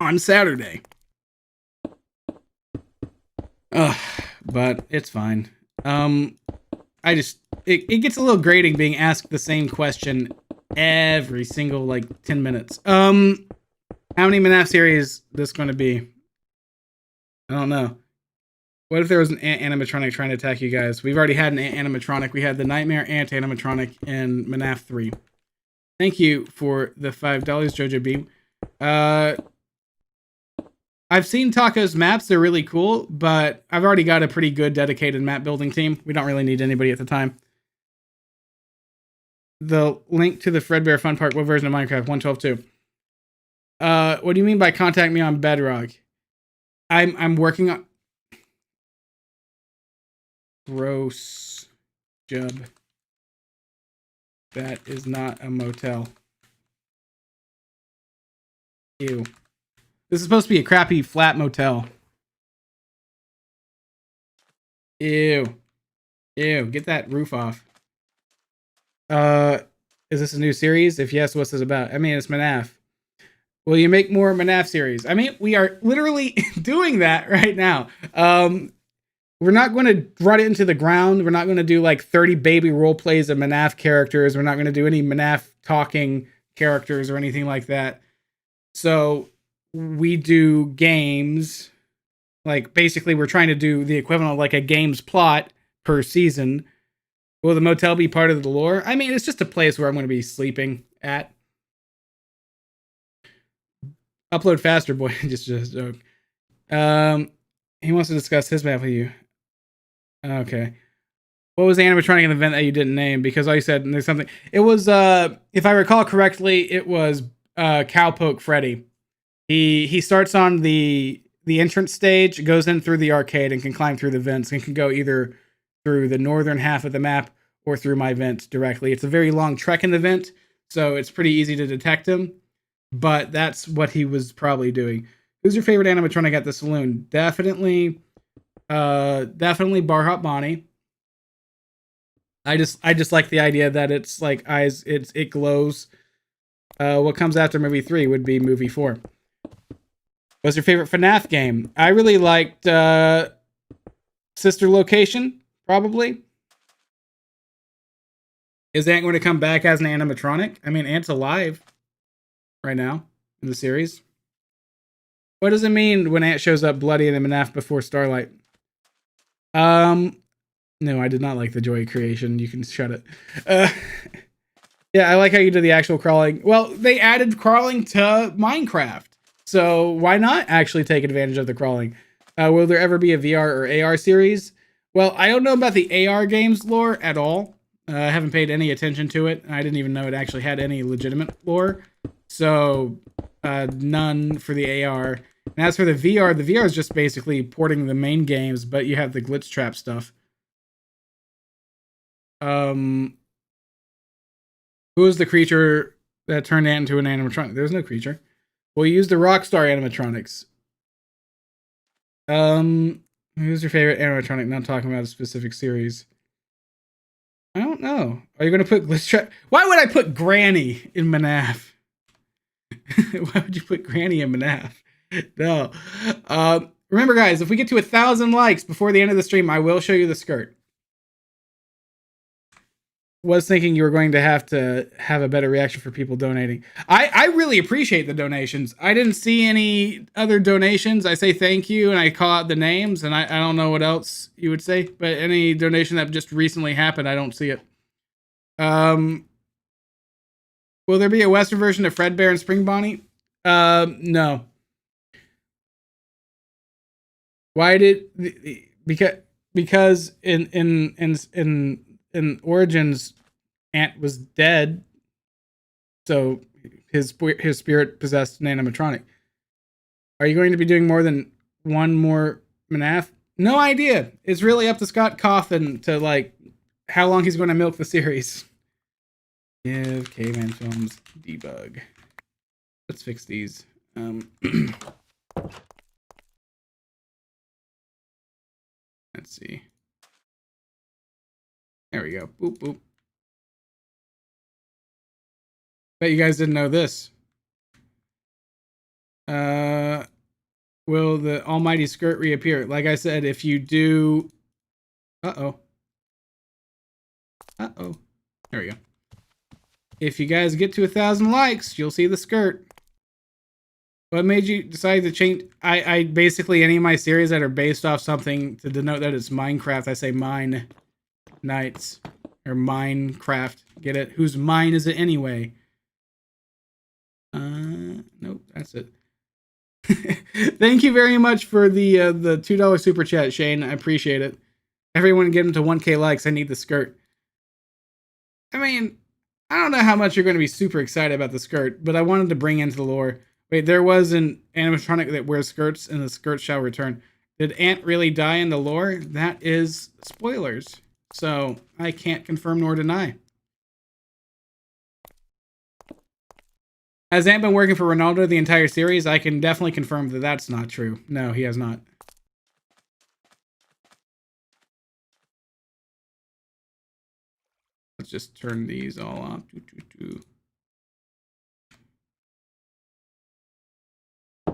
on Saturday. But it's fine. It gets a little grating being asked the same question every single like 10 minutes. How many MNAF series this going to be? I don't know. What if there was an animatronic trying to attack you guys? We've already had an animatronic. We had the Nightmare Ant animatronic in MNAF 3. Thank you for the $5, Jojo Beam. I've seen Taco's maps. They're really cool, but I've already got a pretty good dedicated map building team. We don't really need anybody at the time. The link to the Fredbear Fun Park. What version of Minecraft? 1.12.2. What do you mean by contact me on Bedrock? I'm working on... Gross job. That is not a motel. Ew. This is supposed to be a crappy flat motel. Ew. Ew. Get that roof off. Is this a new series? If yes, what's this about? I mean, it's MNAF. Will you make more MNAF series? I mean, we are literally doing that right now. We're not going to run it into the ground. We're not going to do like 30 baby role plays of MNAF characters. We're not going to do any MNAF talking characters or anything like that. So we do games. Like basically we're trying to do the equivalent of like a game's plot per season. Will the motel be part of the lore? I mean, it's just a place where I'm going to be sleeping at. Upload faster, boy. just a joke. He wants to discuss his map with you. Okay. What was the animatronic event that you didn't name? Because all you said, there's something. It was, if I recall correctly, it was Cowpoke Freddy. He starts on the entrance stage, goes in through the arcade, and can climb through the vents, and can go either through the northern half of the map or through my vent directly. It's a very long trek in the vent, so it's pretty easy to detect him. But that's what he was probably doing. Who's your favorite animatronic at the saloon? Definitely Bar Hop Bonnie. I just like the idea that it's like eyes, it glows. What comes after movie 3 would be movie 4. What's your favorite FNAF game? I really liked Sister Location, probably. Is Ant going to come back as an animatronic? I mean, Ant's alive right now in the series. What does it mean when Ant shows up bloody in the MNAF before Starlight? No, I did not like the Joy creation. You can shut it. Yeah, I like how you did the actual crawling. Well, they added crawling to Minecraft, so why not actually take advantage of the crawling? Will there ever be a VR or AR series? Well, I don't know about the AR games lore at all. I haven't paid any attention to it. I didn't even know it actually had any legitimate lore. So, none for the AR. And as for the VR is just basically porting the main games, but you have the glitch trap stuff. Who is the creature that turned Ant into an animatronic? There's no creature. Well, you used the Rockstar animatronics. Who's your favorite animatronic? Not talking about a specific series. I don't know. Are you going to put Glitch Trap? Why would I put Granny in MNAF? Why would you put Granny in MNAF? No. Remember, guys, if we get to 1,000 likes before the end of the stream, I will show you the skirt. Was thinking you were going to have a better reaction for people donating. I really appreciate the donations. I didn't see any other donations. I say thank you and I call out the names, and I don't know what else you would say, but any donation that just recently happened, I don't see it. Will there be a Western version of Fredbear and Spring Bonnie? No. Why did because in Origins, Ant was dead, so his spirit possessed an animatronic. Are you going to be doing more than one more MNAF? No idea. It's really up to Scott Cawthon to like how long he's going to milk the series. Give Caveman Films debug. Let's fix these. Let's see. There we go. Boop, boop. Bet you guys didn't know this. Will the almighty skirt reappear? Like I said, if you do... Uh-oh. Uh-oh. There we go. If you guys get to 1,000 likes, you'll see the skirt. What made you decide to change? I basically, any of my series that are based off something to denote that it's Minecraft, I say mine nights or Minecraft. Get it? Whose mine is it anyway? Nope, that's it. Thank you very much for the $2 super chat, Shane. I appreciate it. Everyone get him to 1K likes. I need the skirt. I mean, I don't know how much you're going to be super excited about the skirt, but I wanted to bring into the lore. Wait, there was an animatronic that wears skirts, and the skirt shall return. Did Ant really die in the lore? That is spoilers. So, I can't confirm nor deny. Has Ant been working for Ronaldo the entire series? I can definitely confirm that that's not true. No, he has not. Let's just turn these all off.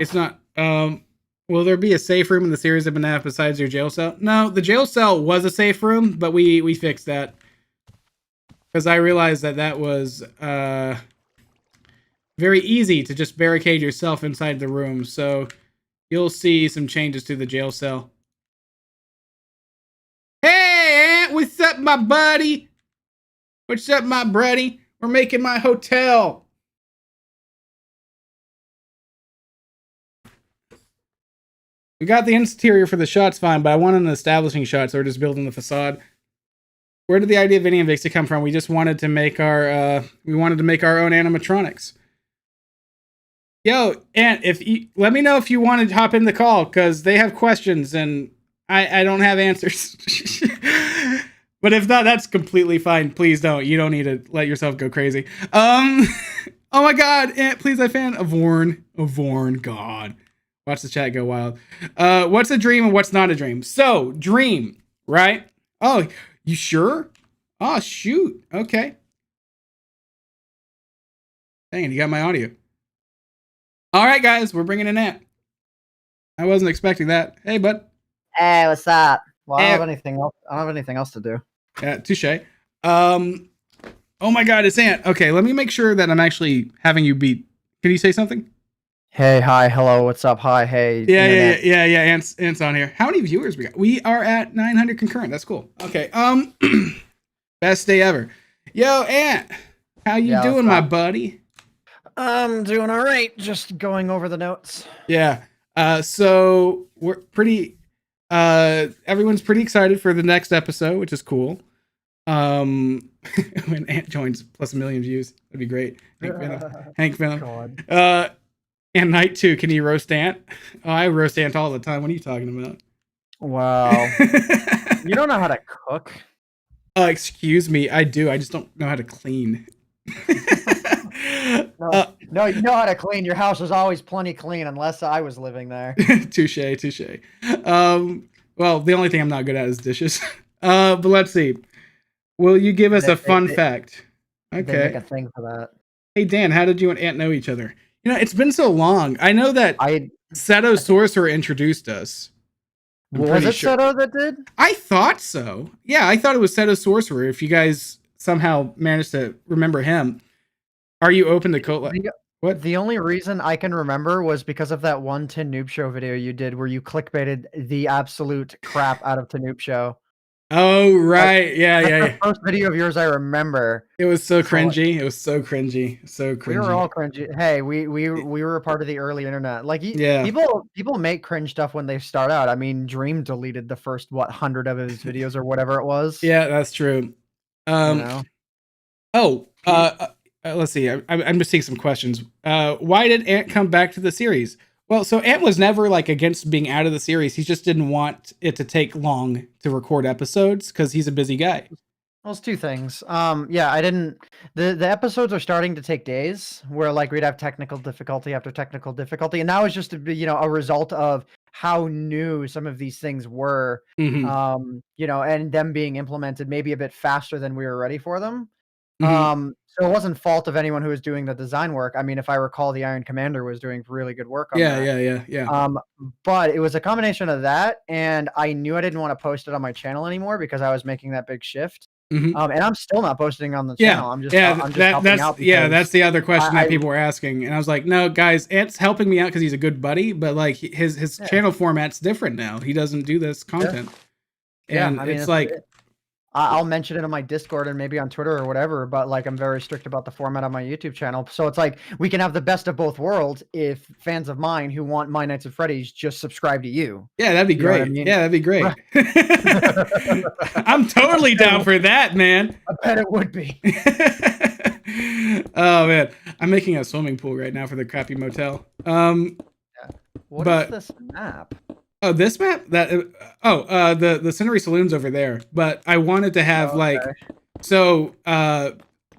It's not... will there be a safe room in the series of MNAF besides your jail cell? No, the jail cell was a safe room, but we fixed that. Because I realized that was very easy to just barricade yourself inside the room. So you'll see some changes to the jail cell. Hey, Ant, what's up, my buddy? What's up, my buddy? We're making my hotel. We got the interior for the shots fine, but I want an establishing shot, so we're just building the facade. Where did the idea of Vinny and Vixie come from? We just wanted to make our own animatronics. Yo, Ant, let me know if you want to hop in the call, because they have questions and I don't have answers. But if not, that's completely fine. Please don't. You don't need to let yourself go crazy. Oh my God, Ant, please, I fan Avorn, God. Watch the chat go wild. What's a dream and what's not a dream? So, dream, right? Oh, you sure? Oh, shoot. Okay. Dang it, you got my audio. All right, guys, we're bringing in Ant. I wasn't expecting that. Hey, bud. Hey, what's up? Well, I don't have anything else. I don't have anything else to do. Yeah, touche. Oh my God, it's Ant. Okay, let me make sure that I'm actually having you beat. Can you say something? Hey, hi, hello, what's up? Hi, hey. Yeah. Ant's on here. How many viewers we got? We are at 900 concurrent. That's cool. Okay. Best day ever. Yo, Ant, how you doing, my buddy? I'm doing all right. Just going over the notes. Yeah. So we're pretty. Everyone's pretty excited for the next episode, which is cool. When Ant joins plus 1 million views, that'd be great. Hank Venom. And night 2, can you roast Ant? Oh, I roast Ant all the time. What are you talking about? Wow. You don't know how to cook? Excuse me, I do. I just don't know how to clean. No, you know how to clean. Your house was always plenty clean, unless I was living there. Touche. Well, the only thing I'm not good at is dishes. But let's see. Will you give us a fun fact? Okay. They make a thing for that. Hey Dan, how did you and Ant know each other? You know, it's been so long. I know that Seto Sorcerer introduced us. Was it Seto that did? I thought so. Yeah, I thought it was Seto Sorcerer. If you guys somehow managed to remember him, are you open to What? The only reason I can remember was because of that one Tin Noob Show video you did where you clickbaited the absolute crap out of Tin Noob Show. Oh, right. Yeah. The first video of yours I remember. It was so cringy. It was so cringy. We were all cringy. Hey, we were a part of the early internet. Like, people make cringe stuff when they start out. I mean, Dream deleted the first 100 of his videos or whatever it was. Yeah, that's true. Let's see. I'm just seeing some questions. Why did Ant come back to the series? Well, so Ant was never like against being out of the series. He just didn't want it to take long to record episodes because he's a busy guy. Well, it's two things. I didn't. The episodes are starting to take days where like we'd have technical difficulty after technical difficulty, and that was just a result of how new some of these things were. And them being implemented maybe a bit faster than we were ready for them. So it wasn't fault of anyone who was doing the design work. I mean, if I recall, the Iron Commander was doing really good work on that. Yeah. But it was a combination of that, and I knew I didn't want to post it on my channel anymore because I was making that big shift. And I'm still not posting on the channel. I'm just helping out. That's the other question that people were asking, and I was like, no, guys, Ant's helping me out because he's a good buddy, but like his channel format's different now. He doesn't do this content, and it's like. I'll mention it on my Discord and maybe on Twitter or whatever, but like I'm very strict about the format on my YouTube channel. So it's like we can have the best of both worlds if fans of mine who want My Nights at Freddy's just subscribe to you. Yeah, that'd be great. I mean? Yeah, that'd be great. I'm totally down for that, man. I bet it would be. Oh man, I'm making a swimming pool right now for the crappy motel. What is this map? Oh, this map? The Senary Saloon's over there. But I wanted to have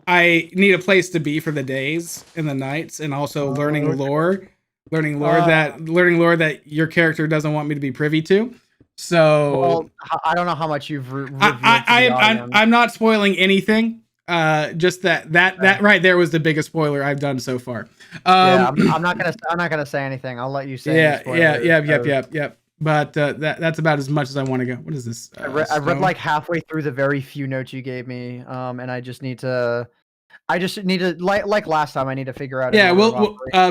I need a place to be for the days and the nights, and also learning lore that your character doesn't want me to be privy to. So I don't know how much you've reviewed. I'm not spoiling anything. Just that right there was the biggest spoiler I've done so far. I'm not gonna say anything. I'll let you say. Yep. But that's about as much as I want to go. What is this? I read like halfway through the very few notes you gave me, and I just need to like last time. I need to figure out. Yeah,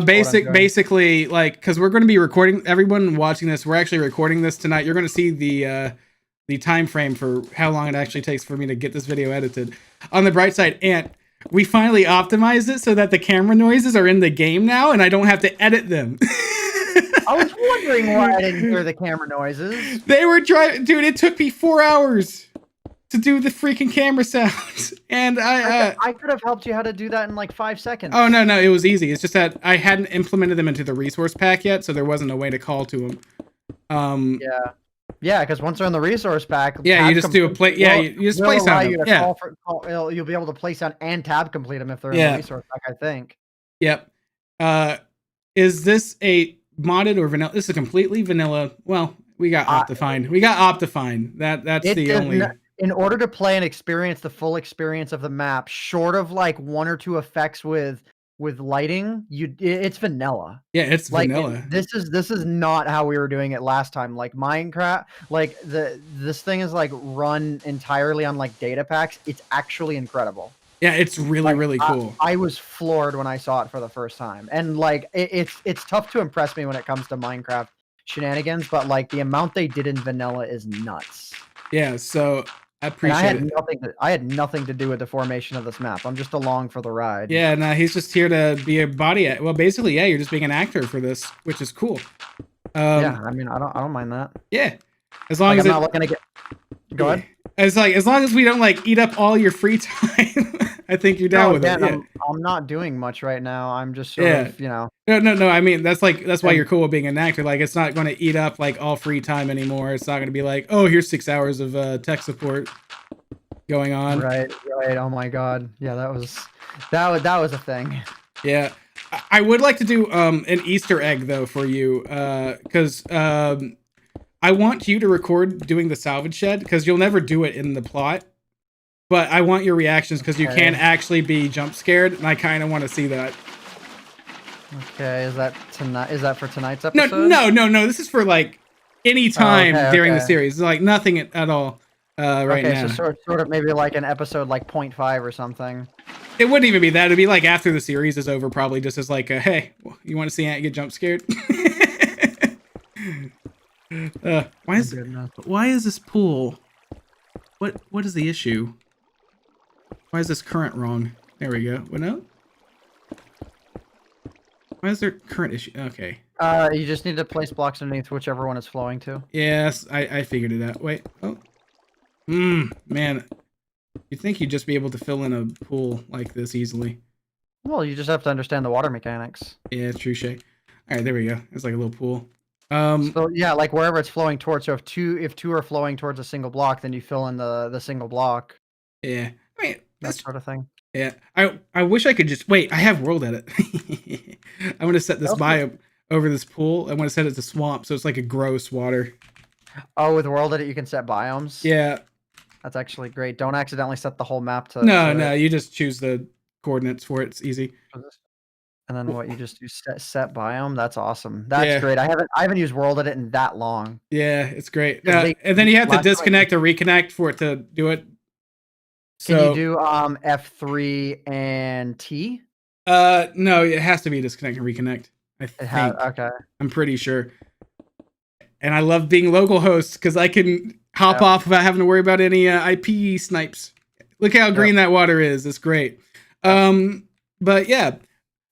basically, like, because we're going to be recording. Everyone watching this, we're actually recording this tonight. You're going to see the time frame for how long it actually takes for me to get this video edited. On the bright side, Ant, we finally optimized it so that the camera noises are in the game now, and I don't have to edit them. I was wondering why I didn't hear the camera noises. They were driving, dude. It took me 4 hours to do the freaking camera sounds, and I could have helped you how to do that in like 5 seconds. Oh no, it was easy. It's just that I hadn't implemented them into the resource pack yet, so there wasn't a way to call to them. Yeah, because once they're in the resource pack, you just do a play. Yeah, you just place on them. You'll be able to place on and tab complete them if they're in the resource pack, I think. Yep. Is this a modded or vanilla? This is completely vanilla. Well, we got Optifine. That's the only. In order to play and experience the full experience of the map, short of like one or two effects with lighting, it's vanilla. Yeah, it's like, vanilla. This is not how we were doing it last time. Like Minecraft, like this thing is like run entirely on like data packs. It's actually incredible. Yeah, it's really cool. I was floored when I saw it for the first time, and like it's tough to impress me when it comes to Minecraft shenanigans, but like the amount they did in vanilla is nuts. Yeah, so I appreciate it. I had nothing to do with the formation of this map. I'm just along for the ride. Yeah, no, he's just here to be a body. Well, basically, yeah, you're just being an actor for this, which is cool. Yeah, I mean, I don't mind that. Yeah, as long as I'm not looking to get. Go ahead. It's like as long as we don't like eat up all your free time, I think you're down with it. Yeah. I'm not doing much right now. I'm just sort of, No. I mean, that's why you're cool with being an actor. Like, it's not going to eat up like all free time anymore. It's not going to be like, oh, here's 6 hours of tech support. going on. Right. Oh my god. Yeah, that was a thing. Yeah. I would like to do an Easter egg though for you, because I want you to record doing the salvage shed because you'll never do it in the plot. But I want your reactions because you can actually be jump scared, and I kind of want to see that. Okay, is that tonight? Is that for tonight's episode? No. This is for like any time during the series. It's like nothing at all right now. Okay, so sort of maybe like an episode like 0.5 or something. It wouldn't even be that. It'd be like after the series is over, probably just as like, hey, you want to see Ant get jump scared? Why is this pool? What is the issue? Why is this current wrong? There we go. What no? Why is there current issue? Okay. You just need to place blocks underneath whichever one it's flowing to. Yes, I figured it out. Wait. Oh. Man. You'd think you'd just be able to fill in a pool like this easily. Well, you just have to understand the water mechanics. Yeah, true, Shay. All right, there we go. It's like a little pool. So yeah, like wherever it's flowing towards. So if two are flowing towards a single block, then you fill in the single block. Yeah. I mean, that sort of thing. Yeah. I wish I could just wait. I have world edit. I'm gonna set this biome over this pool. I want to set it to swamp, so it's like a gross water. Oh, with world edit, you can set biomes. Yeah. That's actually great. Don't accidentally set the whole map to. No. You just choose the coordinates for it. It's easy. And then what you just do set biome. That's awesome. That's great. I haven't used world edit in that long. Yeah, it's great. And then you have to disconnect or reconnect for it to do it. Can you do F3 and T? No, it has to be disconnect and reconnect. I think. Okay. I'm pretty sure. And I love being local host because I can hop off without having to worry about any IP snipes. Look how green that water is. It's great. But yeah.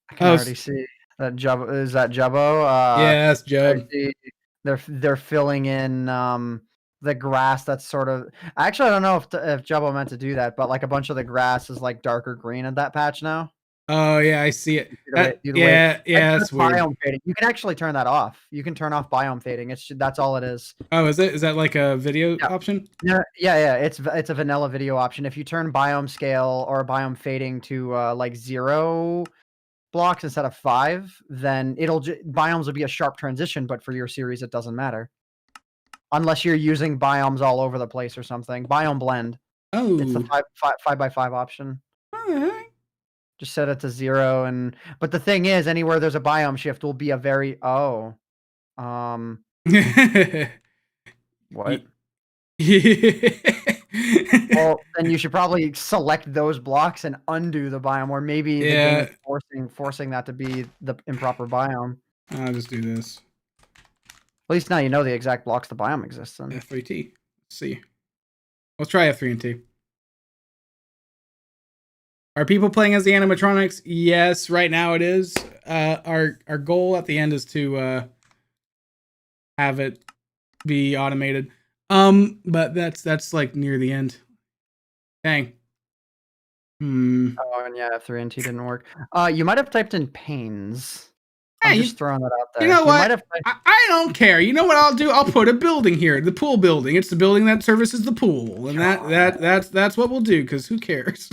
I can already see that Jubbo. Is that Jubbo? Yeah, that's Jub. They're filling in the grass. That's sort of. Actually, I don't know if Jubbo meant to do that, but like a bunch of the grass is like darker green at that patch now. Oh yeah, I see it. Yeah, that's weird. Biome fading. You can actually turn that off. You can turn off biome fading. That's all it is. Oh, is it? Is that like a video option? Yeah. It's a vanilla video option. If you turn biome scale or biome fading to like 0 blocks instead of 5, then biomes will be a sharp transition. But for your series, it doesn't matter unless you're using biomes all over the place or something. Biome blend. Oh, it's the 5x5 option. All right. Just set it to 0, but the thing is, anywhere there's a biome shift will be a very what? Well, then you should probably select those blocks and undo the biome, or maybe the game is forcing that to be the improper biome. I'll just do this. At least now you know the exact blocks the biome exists in. F3T. Let's see. Let's try F3 and T. Are people playing as the animatronics? Yes, right now it is. Our goal at the end is to have it be automated. But that's like near the end. Dang. Oh, and yeah, F3 and T didn't work. You might have typed in pains. I'm just throwing that out there. You know what? I don't care. You know what I'll do? I'll put a building here, the pool building. It's the building that services the pool, and that's what we'll do. Because who cares?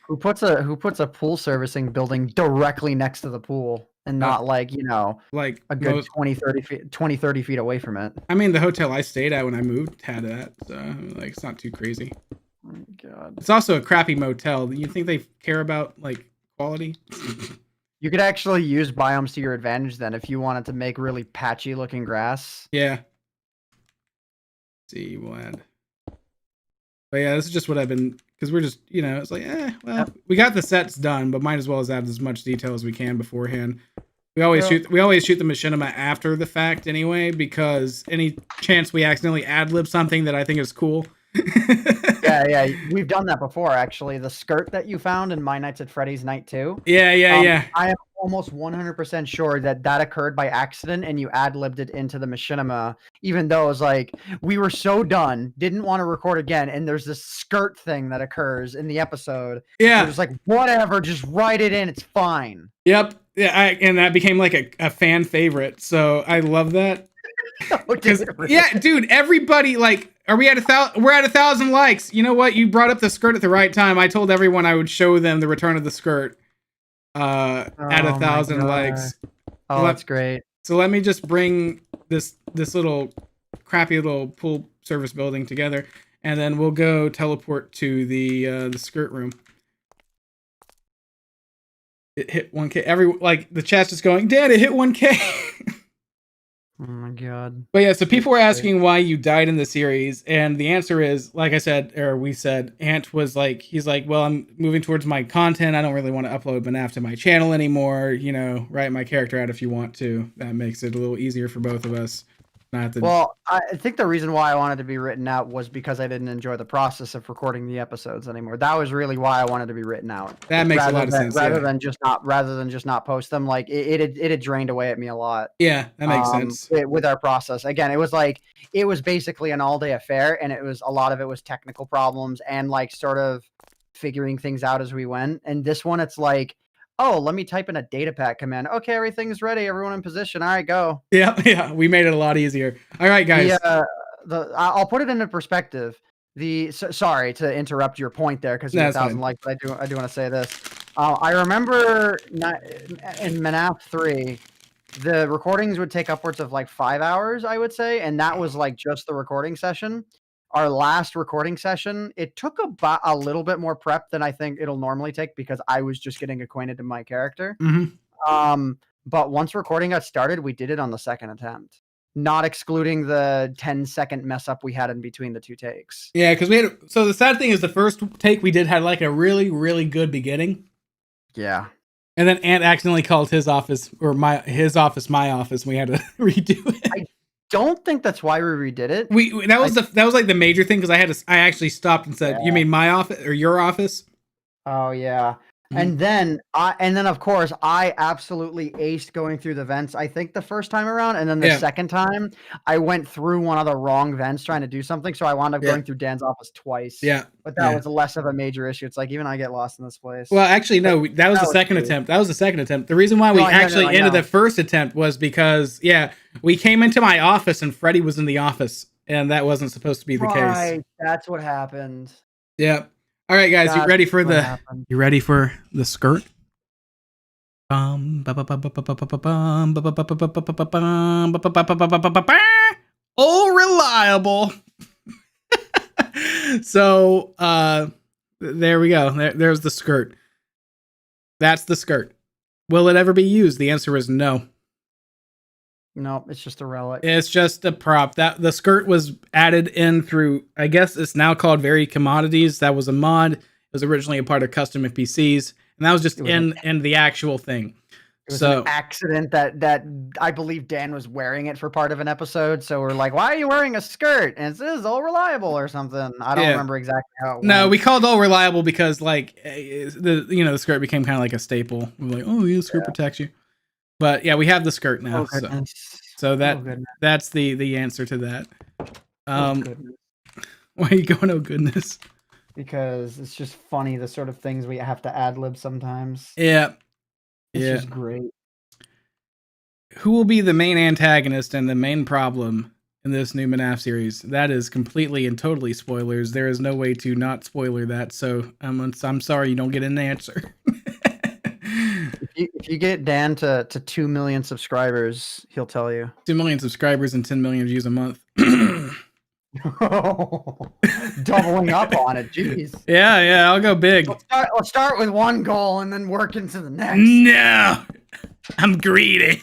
Who puts a pool servicing building directly next to the pool and not like a good 20-30 feet away from it? I mean, the hotel I stayed at when I moved had that, so like it's not too crazy. Oh my God. It's also a crappy motel. You think they care about like quality? You could actually use biomes to your advantage then if you wanted to make really patchy looking grass. Yeah. Let's see, we'll add. But yeah, this is just what I've been, because we're just, it's like, we got the sets done, but might as well add as much detail as we can beforehand. We always shoot the machinima after the fact anyway, because any chance we accidentally ad-lib something that I think is cool. Yeah, we've done that before actually. The skirt that you found in My Nights at Freddy's Night 2. Yeah. I am almost 100% sure that occurred by accident and you ad-libbed it into the machinima, even though it was like we were so done, didn't want to record again, and there's this skirt thing that occurs in the episode. Yeah, it was like, whatever, just write it in, it's fine. Yep. Yeah, and that became like a fan favorite, so I love that. Oh, Because dude, really? yeah, dude, everybody like, are we at 1,000? We're at 1,000 likes. You know what? You brought up the skirt at the right time. I told everyone I would show them the return of the skirt. At Oh my 1,000 god. likes. Oh, that's great. So let me just bring this little crappy little pool service building together, and then we'll go teleport to the skirt room. It hit 1K. Like the chat's just going, Dad, it hit 1K. Oh my god. But yeah, so people were asking why you died in the series, and the answer is, like I said, or we said, Ant was like, he's like, well, I'm moving towards my content. I don't really want to upload MNAF to my channel anymore. You know, write my character out if you want to. That makes it a little easier for both of us. Not to. Well, I think the reason why I wanted to be written out was because I didn't enjoy the process of recording the episodes anymore. That was really why I wanted to be written out. That makes a lot of sense. Rather than just not post them. Like it had drained away at me a lot. Yeah, that makes sense. With our process. Again, it was basically an all-day affair, and a lot of it was technical problems and like sort of figuring things out as we went. And this one, it's like, oh, let me type in a data pack command. Okay, everything's ready. Everyone in position. All right, go. Yeah. We made it a lot easier. All right, guys. I'll put it into perspective. Sorry to interrupt your point there because you have 1,000 likes. But I do want to say this. I remember in MNAF 3, the recordings would take upwards of like 5 hours, I would say, and that was like just the recording session. Our last recording session, it took about a little bit more prep than I think it'll normally take because I was just getting acquainted to my character. Mm-hmm. But once recording got started, we did it on the second attempt, not excluding the 10-second mess up we had in between the two takes. Yeah, because so the sad thing is the first take we did had like a really, really good beginning. Yeah. And then Ant accidentally called his office his office my office, and we had to redo it. I don't think that's why we redid it. That was like the major thing because I actually stopped and said, "You mean my office or your office?" Oh yeah. Mm-hmm. And then of course I absolutely aced going through the vents. I think the first time around, and then the second time I went through one of the wrong vents trying to do something, so I wound up going through Dan's office twice. Yeah, but that was less of a major issue. It's like even I get lost in this place. Well, actually, no, that was the second attempt. That was the second attempt. The reason why we actually ended the first attempt was because we came into my office and Freddy was in the office, and that wasn't supposed to be the case. Right, that's what happened. Yeah. All right, guys, you ready for the skirt? Oh, reliable. So, there we go. There's the skirt. That's the skirt. Will it ever be used? The answer is no. No, it's just a relic. It's just a prop. That the skirt was added in through, I guess it's now called Varied Commodities. That was a mod. It was originally a part of custom PCs, and that was just in the actual thing. It was an accident that I believe Dan was wearing it for part of an episode. So we're like, why are you wearing a skirt? And this is all reliable or something. I don't remember exactly how it went. No, we called all reliable because like the skirt became kind of like a staple. We're like, oh, the skirt protects you. But yeah, we have the skirt now. So that's the answer to that. Why are you going, oh goodness? Because it's just funny, the sort of things we have to ad lib sometimes. Yeah. It's just great. Who will be the main antagonist and the main problem in this new MNAF series? That is completely and totally spoilers. There is no way to not spoiler that. So I'm sorry you don't get an answer. If you get Dan to 2 million subscribers, he'll tell you. 2 million subscribers and 10 million views a month. Doubling up on it, jeez. Yeah, I'll go big. Let's start with one goal and then work into the next. No, I'm greedy.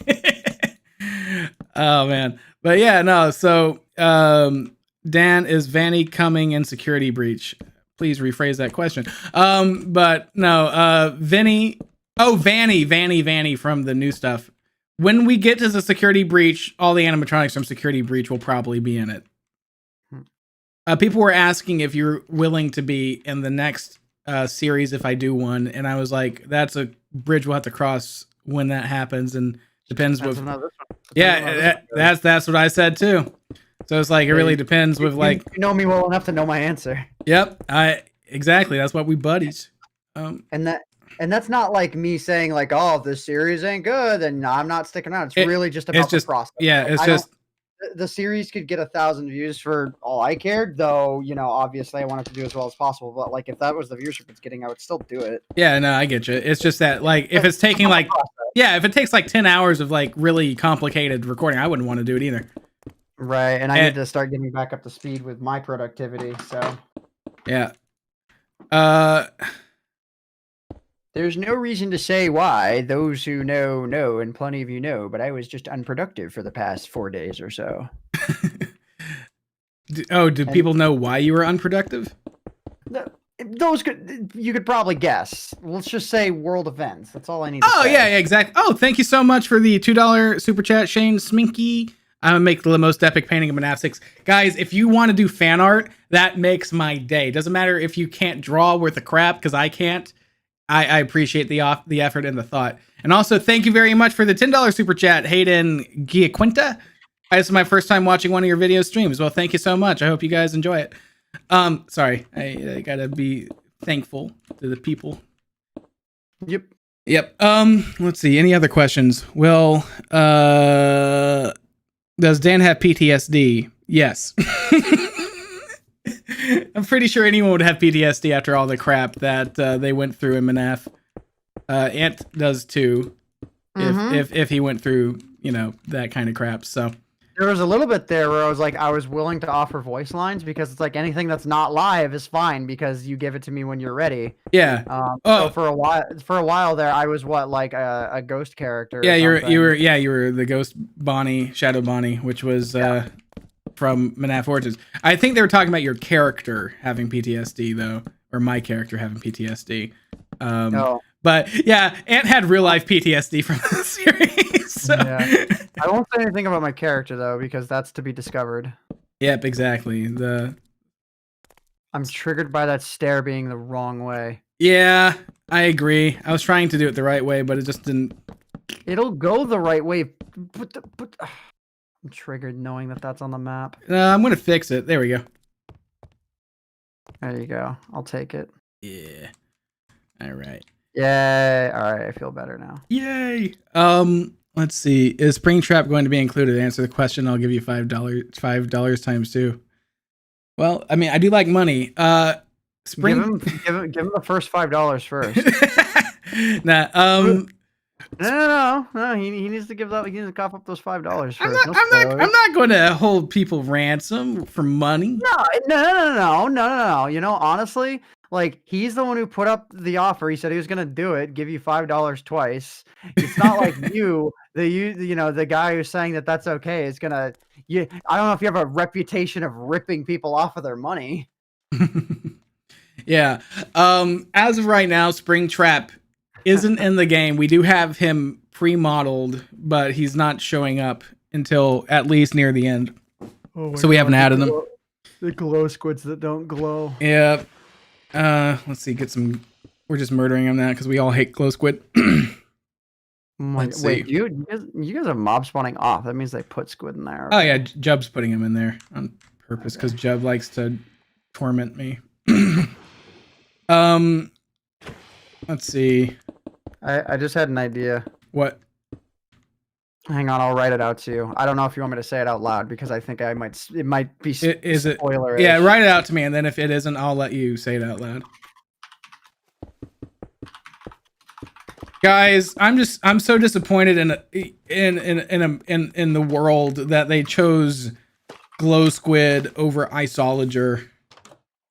Oh man, but yeah, no. So Dan, is Vanny coming in security breach? Please rephrase that question. But no, Vinny. Oh, Vanny from the new stuff. When we get to the security breach, all the animatronics from security breach will probably be in it. People were asking if you're willing to be in the next series if I do one, and I was like, that's a bridge we'll have to cross when that happens, and depends with. That's what I said too. So it's like it really depends with like. You know me well enough to know my answer. Yep, exactly. That's what we buddies. And that's not like me saying like, oh, if this series ain't good, then I'm not sticking around. It's really just about the process. Yeah, it's just the series could get 1,000 views for all I cared, though. Obviously I wanted to do as well as possible. But like, if that was the viewership it's getting, I would still do it. Yeah, no, I get you. It's just that like if it's taking like if it takes like 10 hours of like really complicated recording, I wouldn't want to do it either. Right, and I need to start getting back up to speed with my productivity. So yeah. There's no reason to say why. Those who know, and plenty of you know, but I was just unproductive for the past 4 days or so. Do people know why you were unproductive? You could probably guess. Let's just say world events. That's all I need to say. Oh, yeah, exactly. Oh, thank you so much for the $2 super chat, Shane Sminky. I'm gonna make the most epic painting of MNAF 6. Guys, if you want to do fan art, that makes my day. Doesn't matter if you can't draw worth a crap, because I can't. I appreciate the effort and the thought. And also, thank you very much for the $10 super chat, Hayden Giaquinta. This is my first time watching one of your video streams. Well, thank you so much. I hope you guys enjoy it. Sorry, I gotta be thankful to the people. Yep. Let's see. Any other questions? Well, does Dan have PTSD? Yes. I'm pretty sure anyone would have PTSD after all the crap that they went through in MNAF. Ant does too, if he went through, that kind of crap. So there was a little bit there where I was willing to offer voice lines, because it's like anything that's not live is fine because you give it to me when you're ready. Yeah. So for a while there, I was a ghost character. Yeah, you were the ghost Bonnie, Shadow Bonnie, which was from MNAF Origins. I think they were talking about your character having PTSD though, or my character having PTSD. No. But yeah, Ant had real life PTSD from the series. So. Yeah. I won't say anything about my character though, because that's to be discovered. Yep, exactly. I'm triggered by that stare being the wrong way. Yeah, I agree. I was trying to do it the right way, but it just didn't. It'll go the right way, but I'm triggered knowing that that's on the map. I'm gonna fix it. There we go. There you go. I'll take it. Yeah. All right. Yay. All right. I feel better now. Yay. Let's see. Is Springtrap going to be included? Answer the question. I'll give you $5 times 2. Well, I mean, I do like money. Give him the first $5 first. Nah. No. He needs to give that. He needs to cough up those $5 first. I'm not going to hold people ransom for money. No. Honestly, he's the one who put up the offer. He said he was gonna do it, give you $5 twice. It's not like the guy who's saying that that's okay is gonna. I don't know if you have a reputation of ripping people off of their money. Yeah. As of right now, Springtrap isn't in the game. We do have him pre-modeled, but he's not showing up until at least near the end. So we haven't added him. The glow squids that don't glow. Yeah. Let's see. We're just murdering him now because we all hate glow squid. Wait, you guys are mob spawning off. That means they put squid in there. Oh yeah, Jub's putting him in there on purpose because Jub likes to torment me. Let's see. I just had an idea. What? Hang on, I'll write it out to you. I don't know if you want me to say it out loud because I think it might be spoiler. Yeah, write it out to me, and then if it isn't, I'll let you say it out loud. Guys, I'm so disappointed in the world that they chose glow squid over isolager.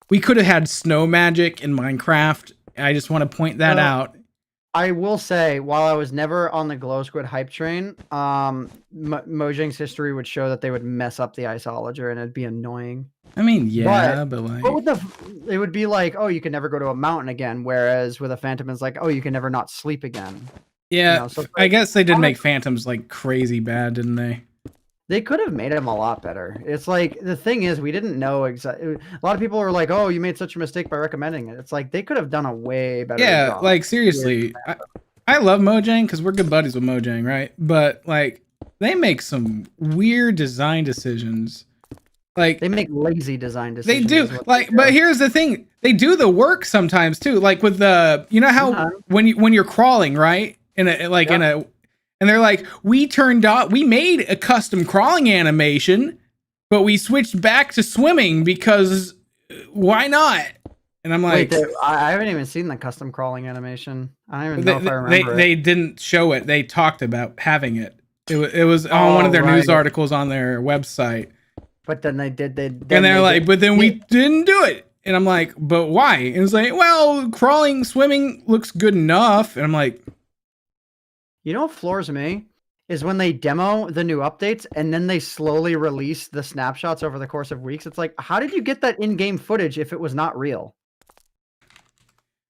We could have had snow magic in Minecraft. I just want to point that out. I will say, while I was never on the glow squid hype train, Mojang's history would show that they would mess up the isolager and it'd be annoying. I mean, yeah, but it would be like, oh, you can never go to a mountain again, whereas with a phantom, it's like, oh, you can never not sleep again. Yeah, I guess they did make phantoms crazy bad, didn't they? They could have made him a lot better. It's like, the thing is, we didn't know exactly. A lot of people were like, oh, you made such a mistake by recommending it. It's like, they could have done a way better job. Yeah, seriously. I love Mojang because we're good buddies with Mojang, right? But, they make some weird design decisions. They make lazy design decisions. They do. But here's the thing. They do the work sometimes, too. With the, how when you're crawling, right? And they're like, we made a custom crawling animation, but we switched back to swimming because why not? And I'm like, wait, I haven't even seen the custom crawling animation. I don't even know if I remember it. They didn't show it. They talked about having it. It was on one of their news articles on their website. But then they and they're like, but then we didn't do it. And I'm like, but why? And it's like, well, crawling, swimming looks good enough. And I'm like, you know what floors me? Is when they demo the new updates and then they slowly release the snapshots over the course of weeks. It's like, how did you get that in-game footage if it was not real?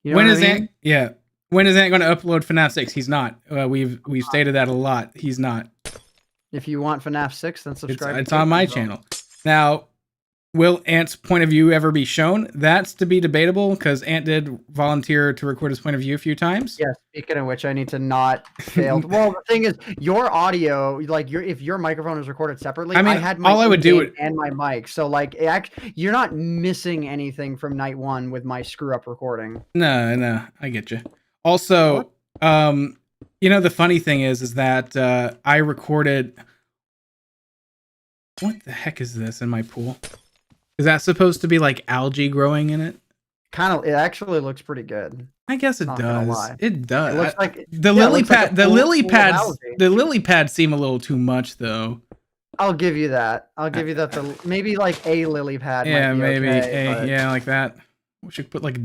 You know when is Ant? Yeah. When is Ant going to upload FNAF 6? He's not. We've stated that a lot. He's not. If you want FNAF 6, then subscribe. It's on my channel. Now, will Ant's point of view ever be shown? That's to be debatable because Ant did volunteer to record his point of view a few times. Yeah, speaking of which, I need to not fail. Well, the thing is, your audio, like if your microphone is recorded separately, I mean, I had my all I would do and my mic. So like, you're not missing anything from night one with my screw up recording. No, I get you. Also, you know, the funny thing is that I recorded. What the heck is this in my pool? Is that supposed to be like algae growing in it? Kind of. It actually looks pretty good. I guess it does. It does. It looks like the lily pad. The lily pads. The lily pads seem a little too much, though. I'll give you that. I'll give you that. Maybe like a lily pad. Yeah, maybe. Okay, yeah, like that. We should put like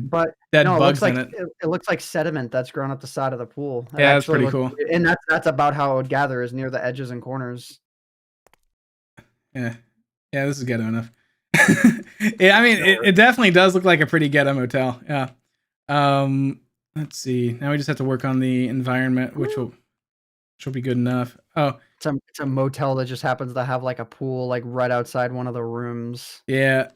dead bugs in it. It looks like sediment that's grown up the side of the pool. Yeah, that's pretty cool. And that's about how it would gather, is near the edges and corners. Yeah, this is ghetto enough. Yeah, I mean, it definitely does look like a pretty ghetto motel. Yeah. Let's see. Now we just have to work on the environment, which will be good enough. Oh, it's a motel that just happens to have like a pool like right outside one of the rooms. Yeah.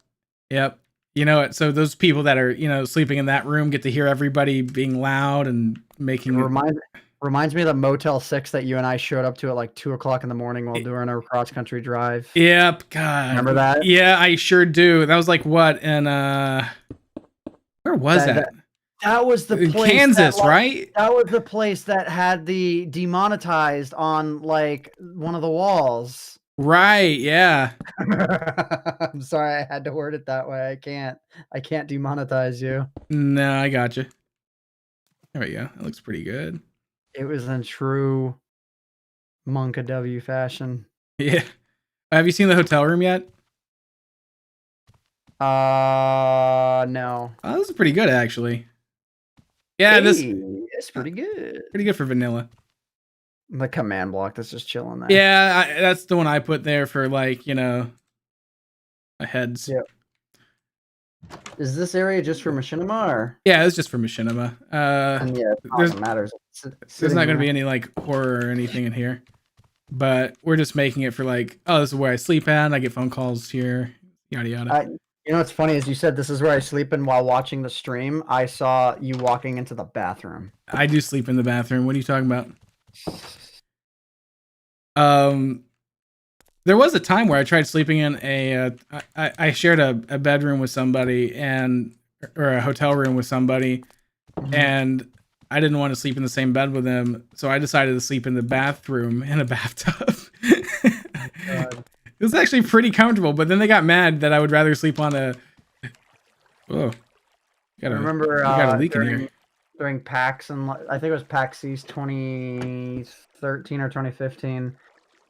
Yep. You know it. So those people that are sleeping in that room get to hear everybody being loud and making. Reminds me of the Motel 6 that you and I showed up to at like 2:00 in the morning while doing our cross country drive. Yep. God. Remember that? Yeah, I sure do. That was like what? And where was that? That was the place. Kansas, right? That was the place that had the demonetized on like one of the walls. Right. Yeah. I'm sorry, I had to word it that way. I can't demonetize you. No, I got you. There we go. That looks pretty good. It was in true Monka W fashion. Yeah. Have you seen the hotel room yet? No. Oh, this is pretty good, actually. Yeah, it's pretty good. Pretty good for vanilla. The command block that's just chilling there. Yeah, that's the one I put there for like, my heads. Yeah. Is this area just for machinima or? Yeah, it's just for machinima. And yeah, it doesn't matter. There's not going to be any like horror or anything in here, but we're just making it for like, oh, this is where I sleep at. I get phone calls here, yada yada. You know what's funny is you said this is where I sleep, and while watching the stream, I saw you walking into the bathroom. I do sleep in the bathroom. What are you talking about? There was a time where I tried sleeping in I shared a bedroom with somebody or a hotel room with somebody, and I didn't want to sleep in the same bed with them, so I decided to sleep in the bathroom in a bathtub. It was actually pretty comfortable, but then they got mad that I would rather sleep on a. Whoa! I remember you got a leak in here. During PAX, and I think it was PAX East 2013 or 2015.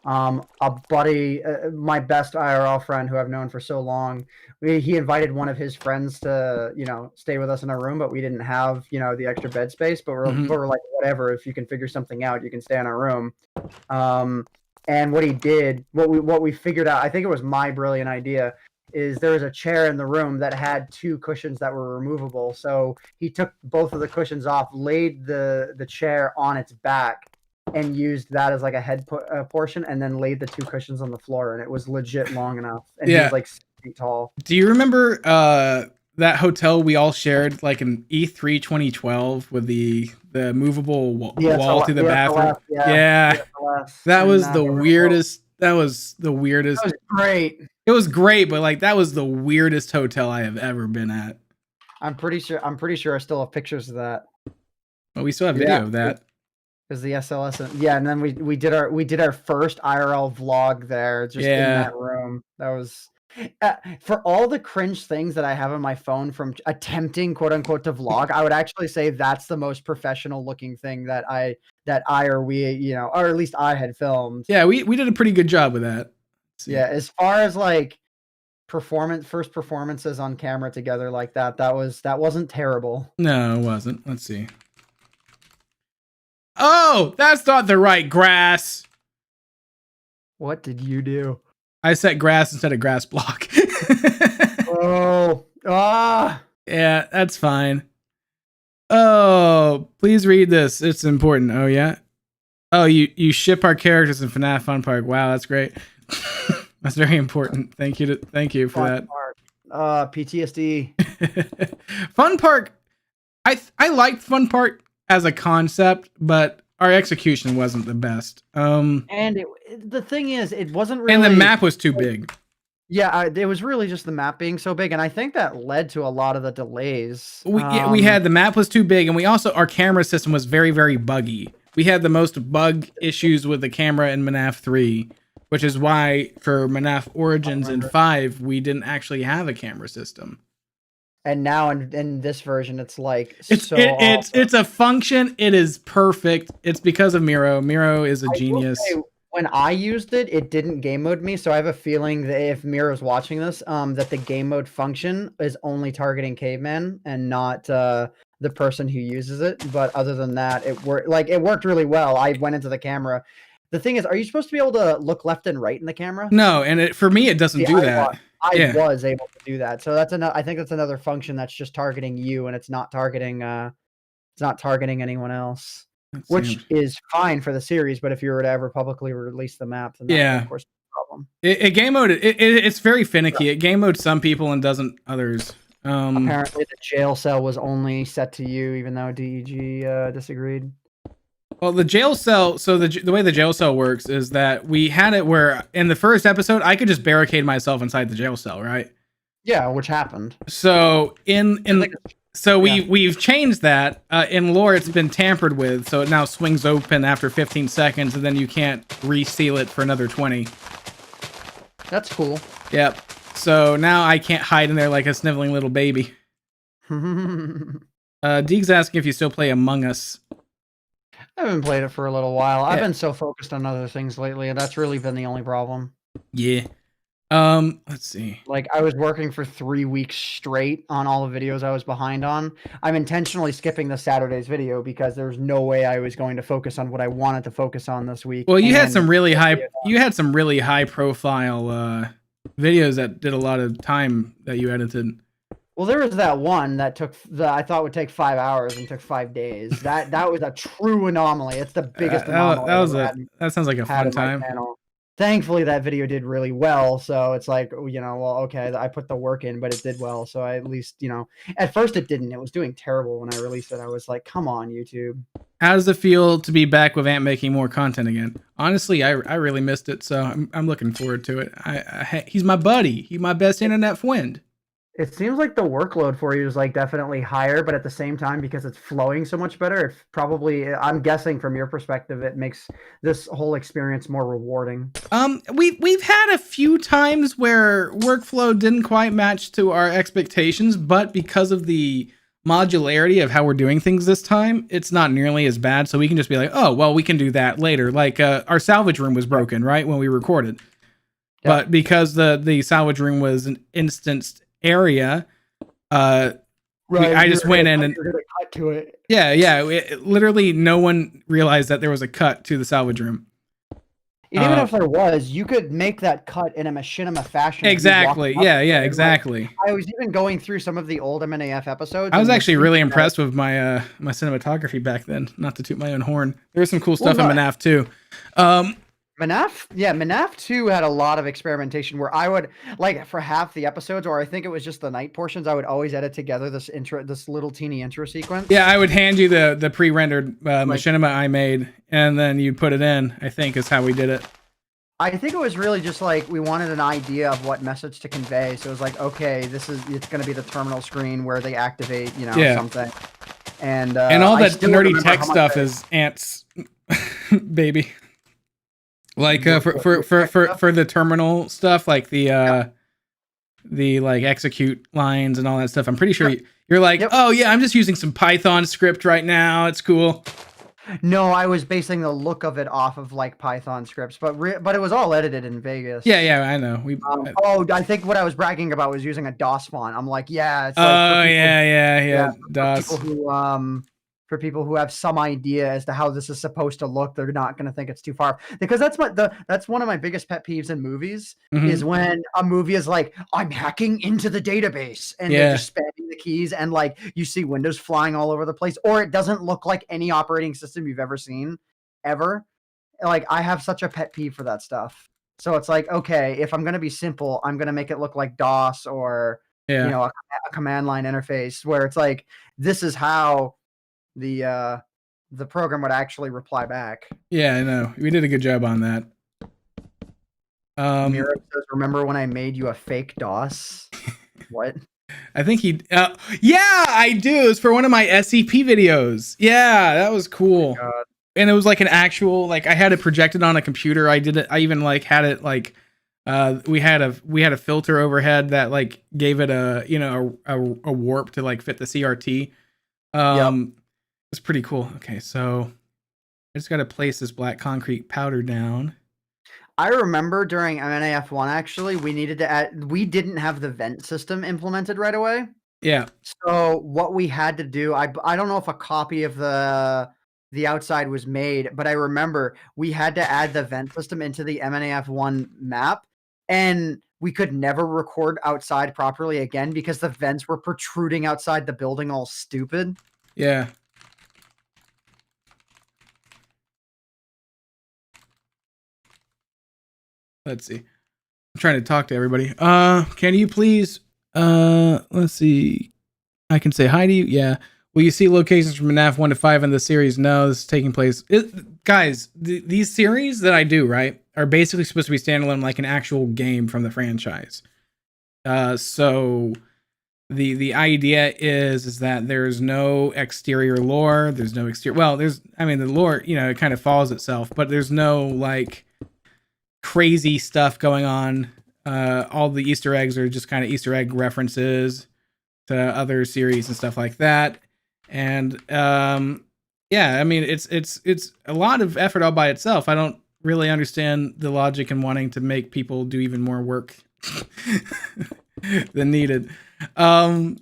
A buddy, my best IRL friend who I've known for so long, he invited one of his friends to, stay with us in a room, but we didn't have, the extra bed space, but we're like, whatever, if you can figure something out, you can stay in our room. And what he did, what we figured out, I think it was my brilliant idea, is there was a chair in the room that had 2 cushions that were removable. So he took both of the cushions off, laid the chair on its back, and used that as like a head portion, and then laid the 2 cushions on the floor, and it was legit long enough. And he was like 6 feet tall. Do you remember that hotel we all shared, like in E3 2012, with the movable wall to the bathroom? That was the weirdest. That was the weirdest. That was great. It was great, but like that was the weirdest hotel I have ever been at. I'm pretty sure I still have pictures of that. Well, we still have video of that. because the SLS, yeah, and then we did our first IRL vlog there, just in that room. That was for all the cringe things that I have on my phone from attempting quote unquote to vlog. I would actually say that's the most professional looking thing that I or we, you know, or at least I had filmed. Yeah, we did a pretty good job with that. Yeah, as far as like first performances on camera together like that wasn't terrible. No, it wasn't. Let's see. Oh, that's not the right grass. What did you do? I set grass instead of grass block. Oh, yeah, that's fine. Oh, please read this. It's important. Oh yeah. Oh, you ship our characters in FNAF Fun Park. Wow, that's great. That's very important. Thank you for that. PTSD. Fun Park. I liked Fun Park as a concept, but our execution wasn't the best. And the thing is, it wasn't really. And the map was too big. Yeah, it was really just the map being so big, and I think that led to a lot of the delays. We had the map was too big, and we also our camera system was very, very buggy. We had the most bug issues with the camera in MNAF 3, which is why for MNAF Origins and 5 we didn't actually have a camera system. And now in this version, it's like it's a function. It is perfect. It's because of Miro. Miro is a genius. When I used it, it didn't game mode me, so I have a feeling that if Miro's watching this, that the game mode function is only targeting Caveman and not the person who uses it. But other than that, it worked really well. I went into the camera. The thing is, are you supposed to be able to look left and right in the camera? No, and for me, it doesn't do that. I was able to do that, so that's I think that's another function that's just targeting you, and it's not targeting anyone else, which is fine for the series. But if you were to ever publicly release the map, then that would, of course, be a problem. It game mode. It's very finicky. It game modes some people and doesn't others. Apparently, the jail cell was only set to you, even though DEG disagreed. Well, the jail cell. So the way the jail cell works is that we had it where in the first episode I could just barricade myself inside the jail cell, right? Yeah, which happened. So we've changed that in lore. It's been tampered with, so it now swings open after 15 seconds, and then you can't reseal it for another 20. That's cool. Yep. So now I can't hide in there like a sniveling little baby. Deeg's asking if you still play Among Us. I haven't played it for a little while. I've been so focused on other things lately, and that's really been the only problem. Yeah. Let's see. Like, I was working for 3 weeks straight on all the videos I was behind on. I'm intentionally skipping the Saturday's video because there's no way I was going to focus on what I wanted to focus on this week. Well, you had some really high profile videos that did a lot of time that you edited. Well, there was that one that I thought would take 5 hours and took 5 days. That was a true anomaly. It's the biggest anomaly. That sounds like a fun time. Thankfully, that video did really well. So it's like, you know, well, okay, I put the work in, but it did well. So I at least, you know, at first it didn't. It was doing terrible when I released it. I was like, come on, YouTube. How does it feel to be back with Ant making more content again? Honestly, I really missed it. So I'm looking forward to it. He's my buddy. He's my best internet friend. It seems like the workload for you is like definitely higher, but at the same time, because it's flowing so much better, it probably, I'm guessing from your perspective, it makes this whole experience more rewarding. We've had a few times where workflow didn't quite match to our expectations, but because of the modularity of how we're doing things this time, it's not nearly as bad. So we can just be like, oh, well, we can do that later. Like our salvage room was broken, right, when we recorded. Yep. But because the salvage room was an instanced area, I just went in and cut to it. Literally no one realized that there was a cut to the salvage room. And even if there was, you could make that cut in a machinima fashion. Exactly. Exactly. Like, I was even going through some of the old MNAF episodes. I was actually really impressed with my my cinematography back then. Not to toot my own horn. There's some cool stuff in MNAF too. MNAF 2 had a lot of experimentation where I would, like, for half the episodes, or I think it was just the night portions, I would always edit together this little teeny intro sequence. Yeah, I would hand you the pre-rendered machinima I made, and then you'd put it in, I think is how we did it. I think it was really just like we wanted an idea of what message to convey. So it was like, okay, it's going to be the terminal screen where they activate, something. And all I that still nerdy remember tech how much stuff I- is Ant's baby. Like What- for what tech stuff? for the terminal stuff, like the like execute lines and all that stuff. I'm pretty sure you're like, Yep. oh yeah, I'm just using some Python script right now. It's cool. No, I was basing the look of it off of like Python scripts, but it was all edited in Vegas. Yeah, I know. I think what I was bragging about was using a DOS font. I'm like, yeah, it's Oh like for people, yeah. for DOS. people who for people who have some idea as to how this is supposed to look, they're not going to think it's too far, because that's one of my biggest pet peeves in movies is when a movie is like, I'm hacking into the database and they're just spamming the keys and like you see windows flying all over the place, or it doesn't look like any operating system you've ever seen ever. Like, I have such a pet peeve for that stuff. So it's like, okay, if I'm going to be simple, I'm going to make it look like DOS or a command line interface where it's like, this is how the program would actually reply back. Yeah, I know. We did a good job on that. Mira says, remember when I made you a fake DOS? What? I think he yeah, I do. It's for one of my SCP videos. Yeah, that was cool. Oh, and it was like an actual, like, I had it projected on a computer. I even like had it like we had a filter overhead that like gave it a warp to like fit the CRT. It's pretty cool. Okay, so I just got to place this black concrete powder down. I remember during MNAF 1, actually, we didn't have the vent system implemented right away. Yeah. So what we had to do, I don't know if a copy of the outside was made, but I remember we had to add the vent system into the MNAF 1 map, and we could never record outside properly again because the vents were protruding outside the building all stupid. Yeah. Let's see. I'm trying to talk to everybody. Can you please let's see. I can say hi to you. Yeah. Will you see locations from MNAF 1 to 5 in the series? No, this is taking place. Guys, these series that I do, right, are basically supposed to be standalone, like an actual game from the franchise. So the idea is that there's no exterior lore. There's no exterior. Well, the lore, it kind of follows itself, but there's no like crazy stuff going on. All the Easter eggs are just kind of Easter egg references to other series and stuff like that. And it's a lot of effort all by itself. I don't really understand the logic in wanting to make people do even more work than needed. But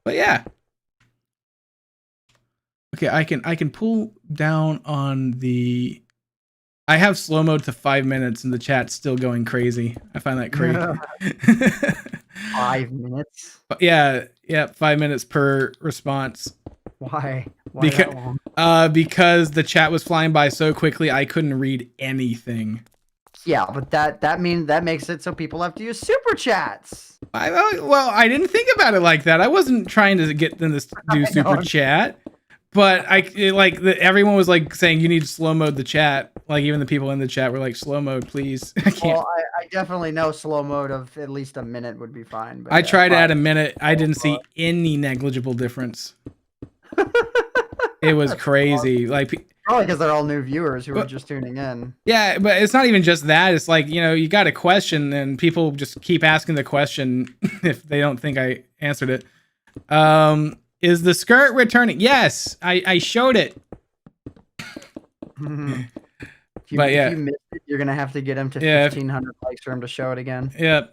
yeah. Okay, I can pull down on the. I have slow mode to 5 minutes and the chat's still going crazy. I find that crazy. 5 minutes? Yeah, 5 minutes per response. Why? Because the chat was flying by so quickly, I couldn't read anything. Yeah, but that makes it so people have to use super chats. I didn't think about it like that. I wasn't trying to get them to do super chat. But everyone was like saying you need to slow mode the chat. Like even the people in the chat were like, slow mode, please. I can't. Well, I definitely know slow mode of at least a minute would be fine. But I tried to add a minute. I didn't see any negligible difference. It was crazy. Like probably because they're all new viewers who are just tuning in. Yeah, but it's not even just that. It's like, you got a question and people just keep asking the question if they don't think I answered it. Is the skirt returning? Yes, I showed it. If you missed it, you're gonna have to get him to 1,500 likes for him to show it again. Yeah,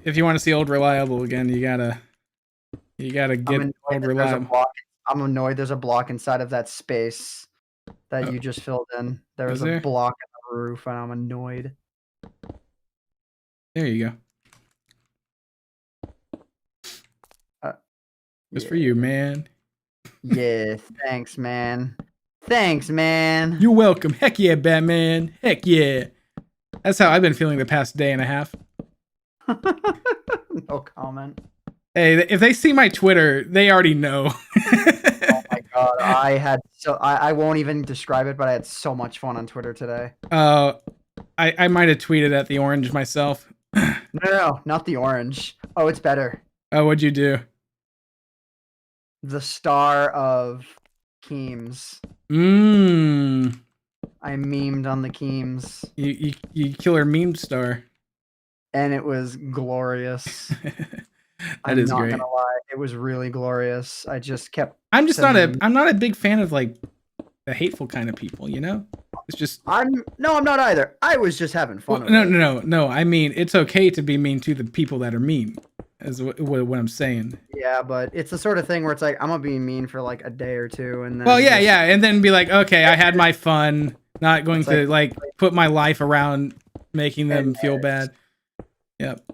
if you want to see Old Reliable again, you gotta get Old Reliable. I'm annoyed. There's a block inside of that space that you just filled in. There was a block in the roof, and I'm annoyed. There you go. It's for you, man. Yeah, thanks, man. Thanks, man. You're welcome. Heck yeah, Batman. Heck yeah. That's how I've been feeling the past day and a half. No comment. Hey, if they see my Twitter, they already know. Oh my god, I won't even describe it, but I had so much fun on Twitter today. I might have tweeted at the orange myself. No, not the orange. Oh, it's better. Oh, what'd you do? the star of Keems. Mmm. I memed on the Keems, You killer meme star. and it was glorious. That is I'm not great. gonna lie, it was really glorious. I just kept. I'm not a big fan of like the hateful kind of people, you know? It's just I'm not either. I was just having fun. no. I mean, it's okay to be mean to the people that are mean. Is what I'm saying. Yeah, but it's the sort of thing where it's like I'm gonna be mean for like a day or two, and then and then be like, okay, I had my fun. Not going to like put my life around making them feel bad. Yep.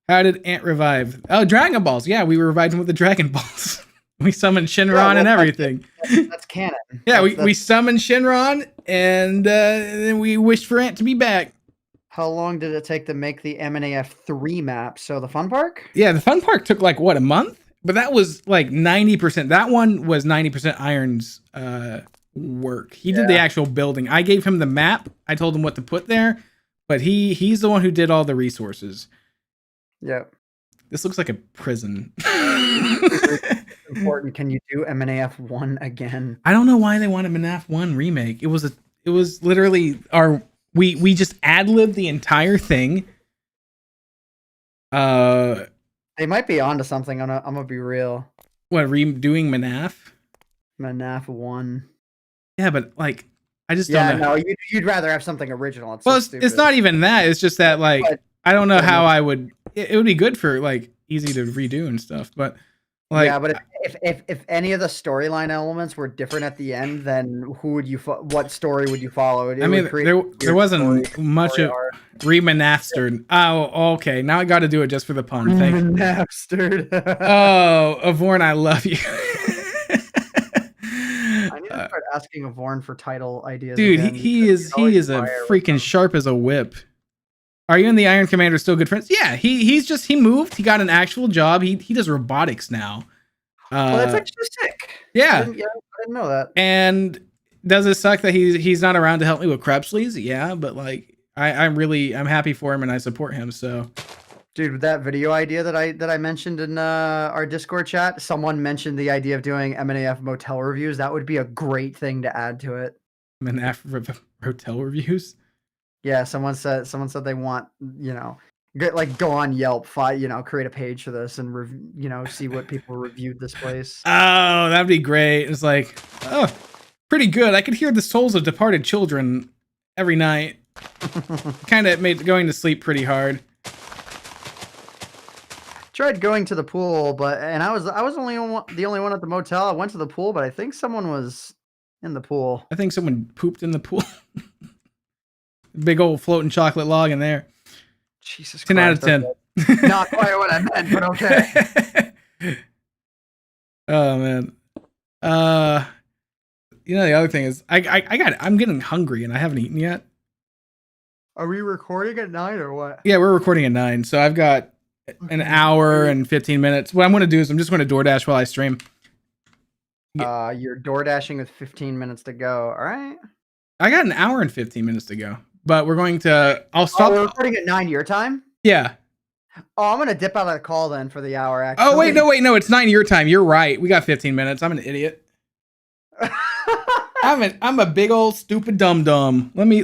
How did Ant revive? Oh, Dragon Balls. Yeah, we revived him with the Dragon Balls. We summoned Shinron and everything. That's canon. Yeah, we summoned Shinron, and then we wished for Ant to be back. How long did it take to make the MNAF 3 map? So the fun park? Yeah, the fun park took like, what, a month? But that was like 90%. That one was 90% Iron's work. He did the actual building. I gave him the map. I told him what to put there, but he's the one who did all the resources. Yep. This looks like a prison. Important. Can you do MNAF 1 again? I don't know why they wanted MNAF 1 remake. It was literally we just ad-libbed the entire thing. They might be onto something. I'm gonna be real. What, redoing MNAF? MNAF 1. Yeah, but like I just don't know. No, you'd rather have something original. It's not even that. It's just that like I don't know how I would. It would be good for like easy to redo and stuff, but like yeah. But if any of the storyline elements were different at the end, then who would you? What story would you follow? I mean, there wasn't much of Remanafstered. Oh, okay. Now I got to do it just for the pun. Remanafstered. Oh, Avorn, I love you. I need to start asking Avorn for title ideas. Dude, he is a freaking sharp as a whip. Are you and the Iron Commander still good friends? Yeah, he moved. He got an actual job. He does robotics now. Well, that's actually sick. Yeah. I didn't know that. And does it suck that he's not around to help me with Krebsley's? Yeah, but like I'm happy for him and I support him. So, dude, that video idea that I mentioned in our Discord chat, someone mentioned the idea of doing MNAF motel reviews. That would be a great thing to add to it. MNAF hotel reviews. Yeah, someone said they want, go on Yelp, create a page for this and see what people reviewed this place. Oh, that'd be great. It's like, oh, pretty good. I could hear the souls of departed children every night. Kind of made going to sleep pretty hard. Tried going to the pool, and I was the only one at the motel. I went to the pool, but I think someone was in the pool. I think someone pooped in the pool. Big old floating chocolate log in there. Jesus Christ. 10 out of 10. Not quite what I meant, but okay. Oh man. The other thing is I'm getting hungry and I haven't eaten yet. Are we recording at 9 or what? Yeah, we're recording at 9, so I've got an hour and 15 minutes. What I'm going to do is I'm just going to DoorDash while I stream. You're DoorDashing with 15 minutes to go. All right. I got an hour and 15 minutes to go. But we're going to... I'll stop... we're recording at 9 your time? Yeah. Oh, I'm going to dip out of the call then for the hour, actually. Oh, wait, no, it's 9 your time. You're right. We got 15 minutes. I'm an idiot. I'm a big old stupid dum-dum. Let me...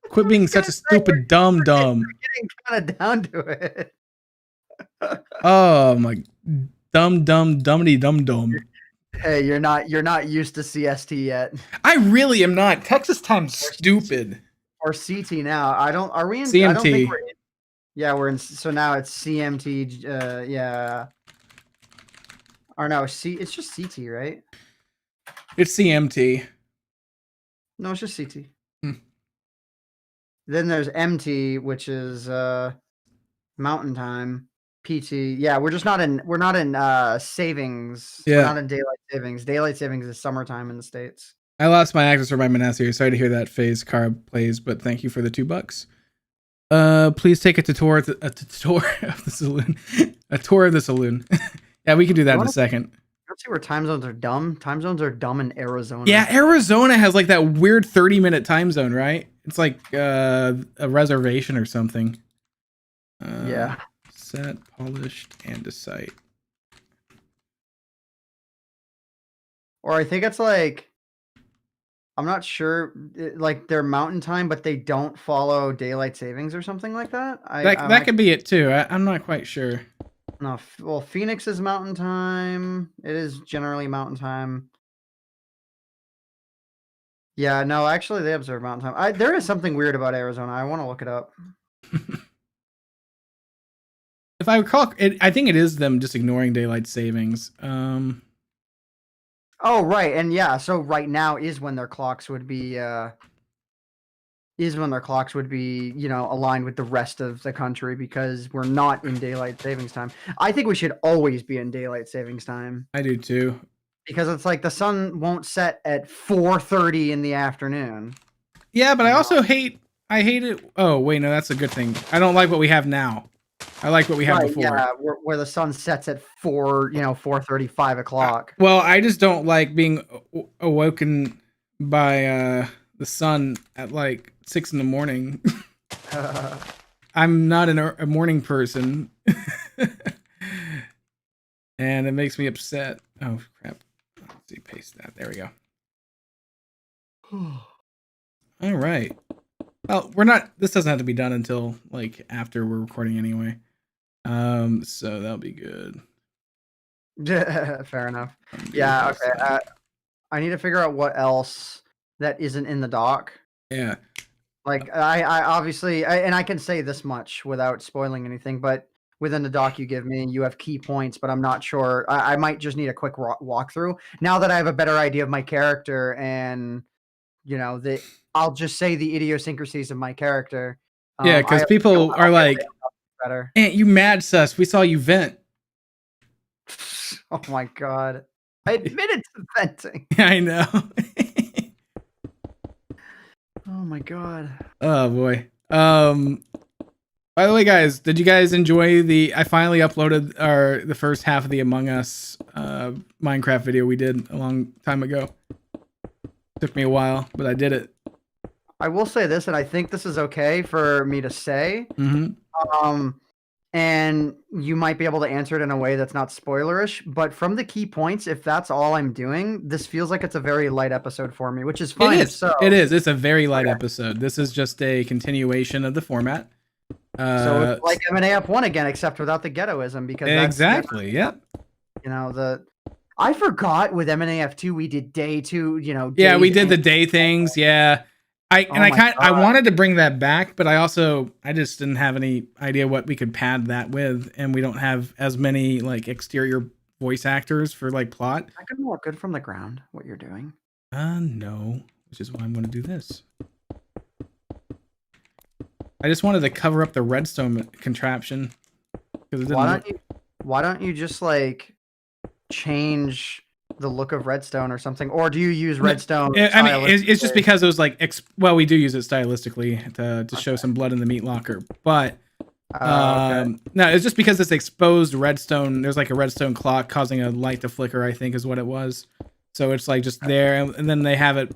Quit being such a stupid dum-dum. We're getting kind of down to it. Oh, my... Dum-dum-dum-de-dum-dum. Hey, you're not used to CST yet. I really am not. Texas time's stupid. Or CT now. Are we in CMT? I don't think we're in, yeah, we're in. So now it's CMT. Yeah. Or no, it's just CT, right? It's CMT. No, it's just CT. Then there's MT, which is Mountain Time. PT. Yeah, we're not in savings. Yeah. We're not in daylight savings. Daylight savings is summertime in the States. I lost my access for my MNAF series. Sorry to hear that phase Carb plays, but thank you for the $2. Please take a tour of the saloon. A tour of the saloon. Yeah, we can do that in a second. Let's see where time zones are dumb. Time zones are dumb in Arizona. Yeah, Arizona has like that weird 30-minute time zone, right? It's like a reservation or something. Yeah. Set, polished, andesite. Or I think it's like, I'm not sure, like they're mountain time, but they don't follow daylight savings or something like that. That could be it too. I'm not quite sure. No, well, Phoenix is mountain time. It is generally mountain time. Yeah, no, actually, they observe mountain time. There is something weird about Arizona. I want to look it up. If I recall, I think it is them just ignoring daylight savings. Oh, right, and yeah, so right now is when their clocks would be, aligned with the rest of the country because we're not in daylight savings time. I think we should always be in daylight savings time. I do too. Because it's like the sun won't set at 4:30 in the afternoon. Yeah, but I also hate it. Oh, wait, no, that's a good thing. I don't like what we have now. I like what we had before. Yeah, where the sun sets at 4:30, 5 o'clock. Well, I just don't like being awoken by the sun at like 6 in the morning. I'm not a morning person. And it makes me upset. Oh, crap. Let's see, paste that. There we go. All right. Well, this doesn't have to be done until like after we're recording anyway. So that'll be good. Fair enough. Yeah, okay. I need to figure out what else that isn't in the doc. Yeah. Like I obviously, and I can say this much without spoiling anything, but within the doc you give me, you have key points, but I'm not sure. I might just need a quick walkthrough now that I have a better idea of my character and I'll just say the idiosyncrasies of my character. Yeah, because people are like, better. Aunt, you mad sus. We saw you vent. Oh my god. I admitted to venting. I know. Oh my god. Oh boy. By the way, guys, did you guys enjoy I finally uploaded the first half of the Among Us Minecraft video we did a long time ago. Took me a while, but I did it. I will say this, and I think this is okay for me to say. Mm-hmm. And you might be able to answer it in a way that's not spoilerish, but from the key points, if that's all I'm doing, this feels like it's a very light episode for me, which is fine. It is. It's a very light episode. This is just a continuation of the format. So it's like MNAF 1 again, except without the ghettoism, because exactly. Yep. I forgot with MNAF 2 we did day 2. Yeah, we did the day things. Yeah. I wanted to bring that back, but I just didn't have any idea what we could pad that with, and we don't have as many like exterior voice actors for like plot. I can look good from the ground what you're doing. No, which is why I'm going to do this. I just wanted to cover up the redstone contraption because why don't you just like change the look of redstone or something, or do you use redstone? I mean, it's just because it was like we do use it stylistically to show some blood in the meat locker, but no, it's just because it's exposed redstone. There's like a redstone clock causing a light to flicker, I think is what it was. So it's like just there, and then they have it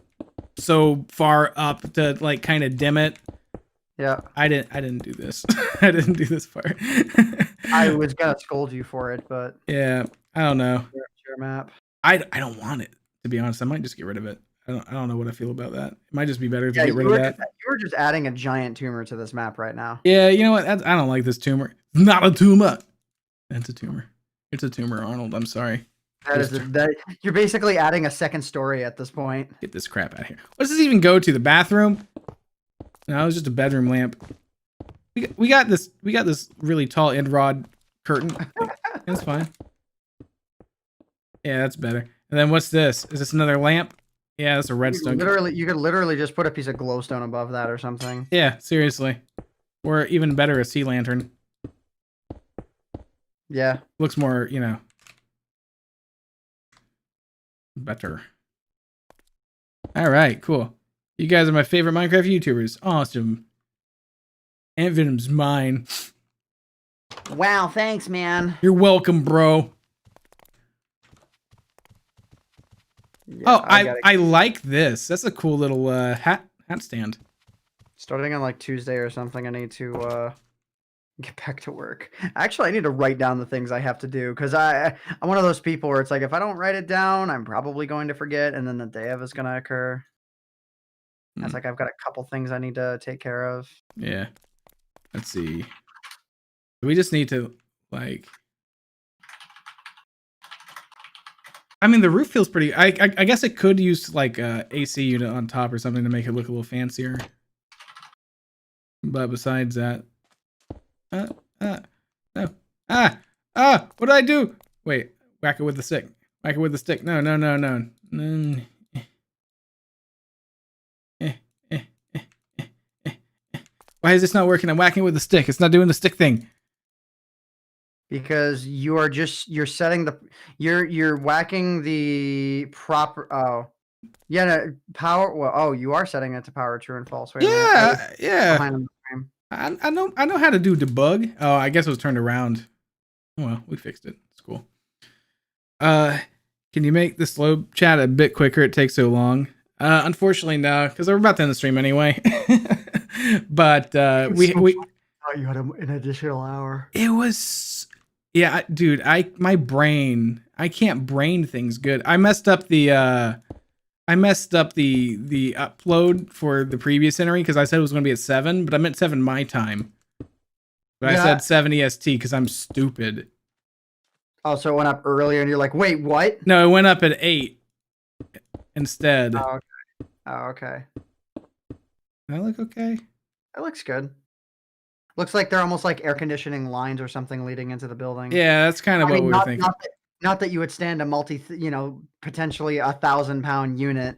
so far up to like kind of dim it. Yeah, I didn't do this. I didn't do this part. I was gonna scold you for it, but yeah, I don't know. Your map. I don't want it, to be honest. I might just get rid of it. I don't know what I feel about that. It might just be better to get rid of that. You were just adding a giant tumor to this map right now. Yeah, you know what? I don't like this tumor. Not a tumor. That's a tumor. It's a tumor, Arnold. I'm sorry. You're basically adding a second story at this point. Get this crap out of here. What does this even go to? The bathroom? No, it was just a bedroom lamp. We got this really tall end rod curtain. That's fine. Yeah, that's better. And then what's this? Is this another lamp? Yeah, that's a redstone. You could literally just put a piece of glowstone above that or something. Yeah, seriously. Or even better, a sea lantern. Yeah. Looks more, better. All right, cool. You guys are my favorite Minecraft YouTubers. Awesome. AntVenom's mine. Wow, thanks, man. You're welcome, bro. Yeah, I like this. That's a cool little hat stand. Starting on like Tuesday or something, I need to Get back to work. Actually, I need to write down the things I have to do because I'm one of those people where it's like if I don't write it down, I'm probably going to forget, and then the day of is going to occur. It's like I've got a couple things I need to take care of. Yeah. Let's see. We just need to like. I mean, the roof feels pretty. I guess it could use like a AC unit on top or something to make it look a little fancier. But besides that, no. What did I do? Wait, whack it with the stick. Whack it with the stick. No. Why is this not working? I'm whacking it with the stick. It's not doing the stick thing. Because you're setting the you're whacking the proper no, power. Well, you are setting it to power true and false. Wait Yeah. Behind the frame. I know how to do debug. Oh, I guess it was turned around. Oh, well, we fixed it. It's cool. Can you make the slow chat a bit quicker? It takes so long. Unfortunately, no, because we're about to end the stream anyway. But we Oh, you had an additional hour. It was, yeah, dude. My brain. I can't brain things good. I messed up the upload for the previous Senary because I said it was going to be at 7, but I meant 7 my time. But I said 7 EST because I'm stupid. Oh, so it went up earlier, and you're like, wait, what? No, it went up at 8 instead. Oh, okay. Does that look okay? That looks good. Looks like they're almost like air conditioning lines or something leading into the building. Yeah, that's kind of what we were thinking. Not that you would stand a potentially 1,000-pound unit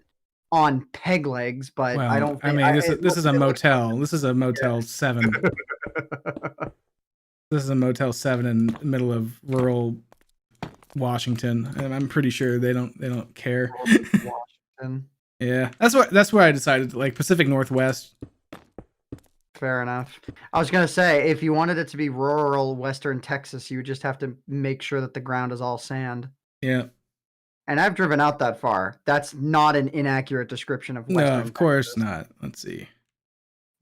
on peg legs, but well, I don't. I mean, this is a motel. This is a Motel 7. This is a Motel 7 in the middle of rural Washington, and I'm pretty sure they don't care. Washington. Yeah, that's where I decided, like Pacific Northwest. Fair enough. I was gonna say, if you wanted it to be rural Western Texas, you would just have to make sure that the ground is all sand. Yeah. And I've driven out that far. That's not an inaccurate description of Western No, of course Texas. not. Let's see.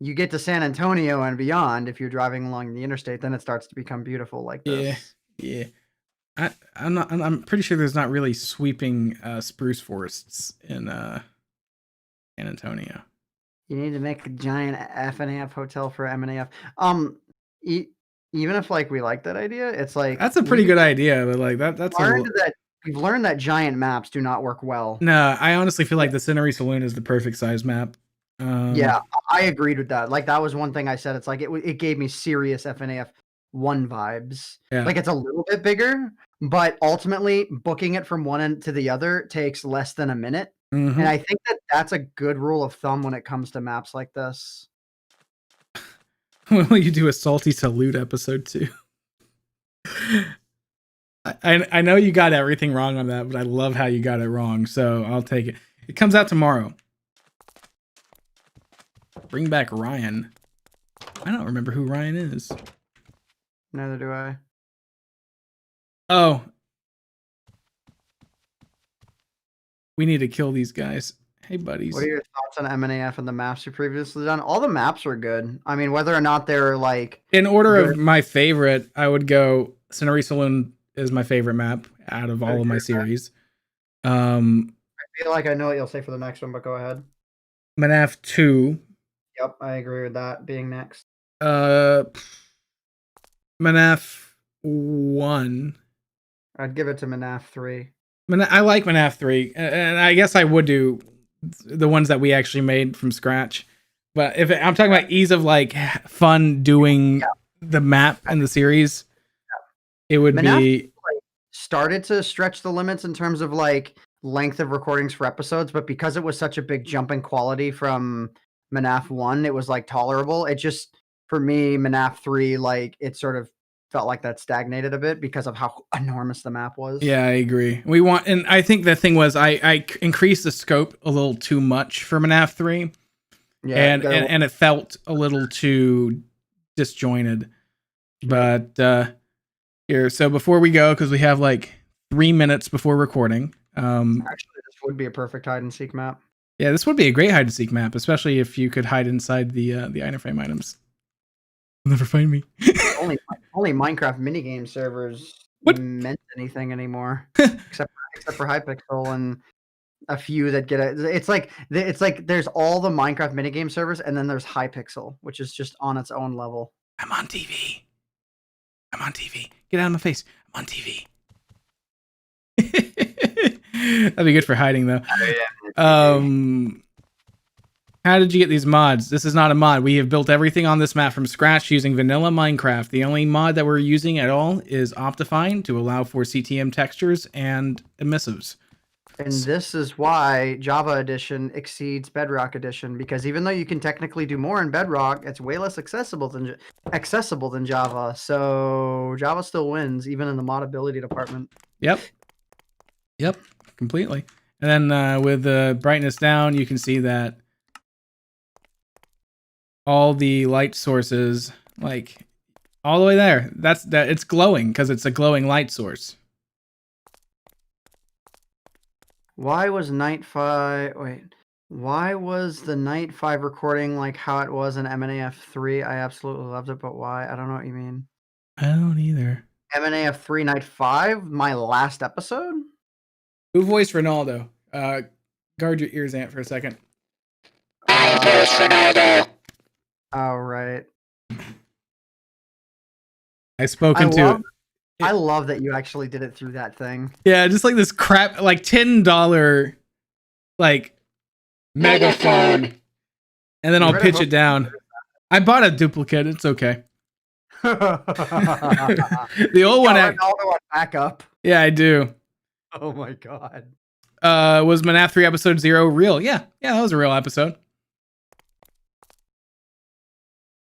You get to San Antonio and beyond, if you're driving along the interstate, then it starts to become beautiful like this. Yeah. I'm pretty sure there's not really sweeping spruce forests in San Antonio. You need to make a giant FNAF hotel for MNAF. Even if like we like that idea, it's like that's a pretty good idea, but like we've learned that giant maps do not work well. No, I honestly feel like the Senary Saloon is the perfect size map. Yeah, I agreed with that. Like that was one thing I said. It's like it gave me serious FNAF 1 vibes. Yeah. Like it's a little bit bigger, but ultimately booking it from one end to the other takes less than a minute. Mm-hmm. And I think that's a good rule of thumb when it comes to maps like this. When will you do a salty salute episode 2? I know you got everything wrong on that, but I love how you got it wrong, so I'll take it. It comes out tomorrow. Bring back Ryan. I don't remember who Ryan is. Neither do I. Oh. We need to kill these guys. Hey, buddies. What are your thoughts on MNAF and the maps you previously done? All the maps were good. I mean, whether or not they're like... In order of my favorite, I would go Senary Saloon is my favorite map out of all of my series. I feel like I know what you'll say for the next one, but go ahead. MNAF 2. Yep, I agree with that being next. MNAF 1. I'd give it to MNAF 3. I like MNAF 3, and I guess I would do the ones that we actually made from scratch. But if I'm talking about ease of like fun doing the map and the series, it would MNAF be started to stretch the limits in terms of like length of recordings for episodes, but because it was such a big jump in quality from MNAF 1, it was like tolerable. It just, for me, MNAF 3, like it sort of felt like that stagnated a bit because of how enormous the map was. Yeah, I agree. And I think the thing was I increased the scope a little too much for MNAF 3. Yeah, and it felt a little too disjointed. But here, so before we go, because we have like 3 minutes before recording. Actually, this would be a perfect hide and seek map. Yeah, this would be a great hide and seek map, especially if you could hide inside the item frame items. You'll never find me. only Minecraft minigame servers What? meant anything anymore, except for Hypixel and a few that get it. It's like there's all the Minecraft minigame servers, and then there's Hypixel, which is just on its own level. I'm on TV. I'm on TV. Get out of my face. I'm on TV. That'd be good for hiding, though. How did you get these mods? This is not a mod. We have built everything on this map from scratch using vanilla Minecraft. The only mod that we're using at all is Optifine to allow for CTM textures and emissives. And this is why Java Edition exceeds Bedrock Edition, because even though you can technically do more in Bedrock, it's way less accessible than Java. So Java still wins, even in the modability department. Yep, completely. And then with the brightness down, you can see that all the light sources, like all the way there, it's glowing because it's a glowing light source. Why was Night 5... Wait. Why was the Night 5 recording like how it was in MNAF 3? I absolutely loved it, but why? I don't know what you mean. I don't either. MNAF 3 Night 5? My last episode? Who voiced Ronaldo? Guard your ears, Ant, for a second. Ronaldo. Oh, right. I've spoken to it. I love that you actually did it through that thing. Yeah, just like this crap, like $10, like megaphone, and then I'll pitch it down. I bought a duplicate. It's okay. The old one. Ronaldo on backup. Yeah, I do. Oh my god. Was MNAF 3 episode 0 real? Yeah, that was a real episode.